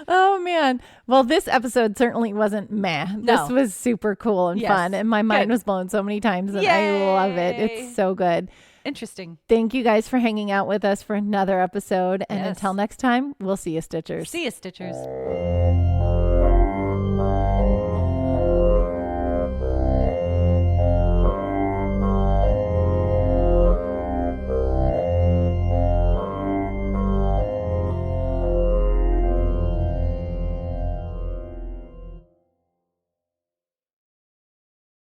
Oh man. Well, this episode certainly wasn't meh. No. This was super cool and fun, and my mind was blown so many times, and I love it. It's so good. Interesting. Thank you guys for hanging out with us for another episode, and until next time, we'll see you, Stitchers. See you, Stitchers.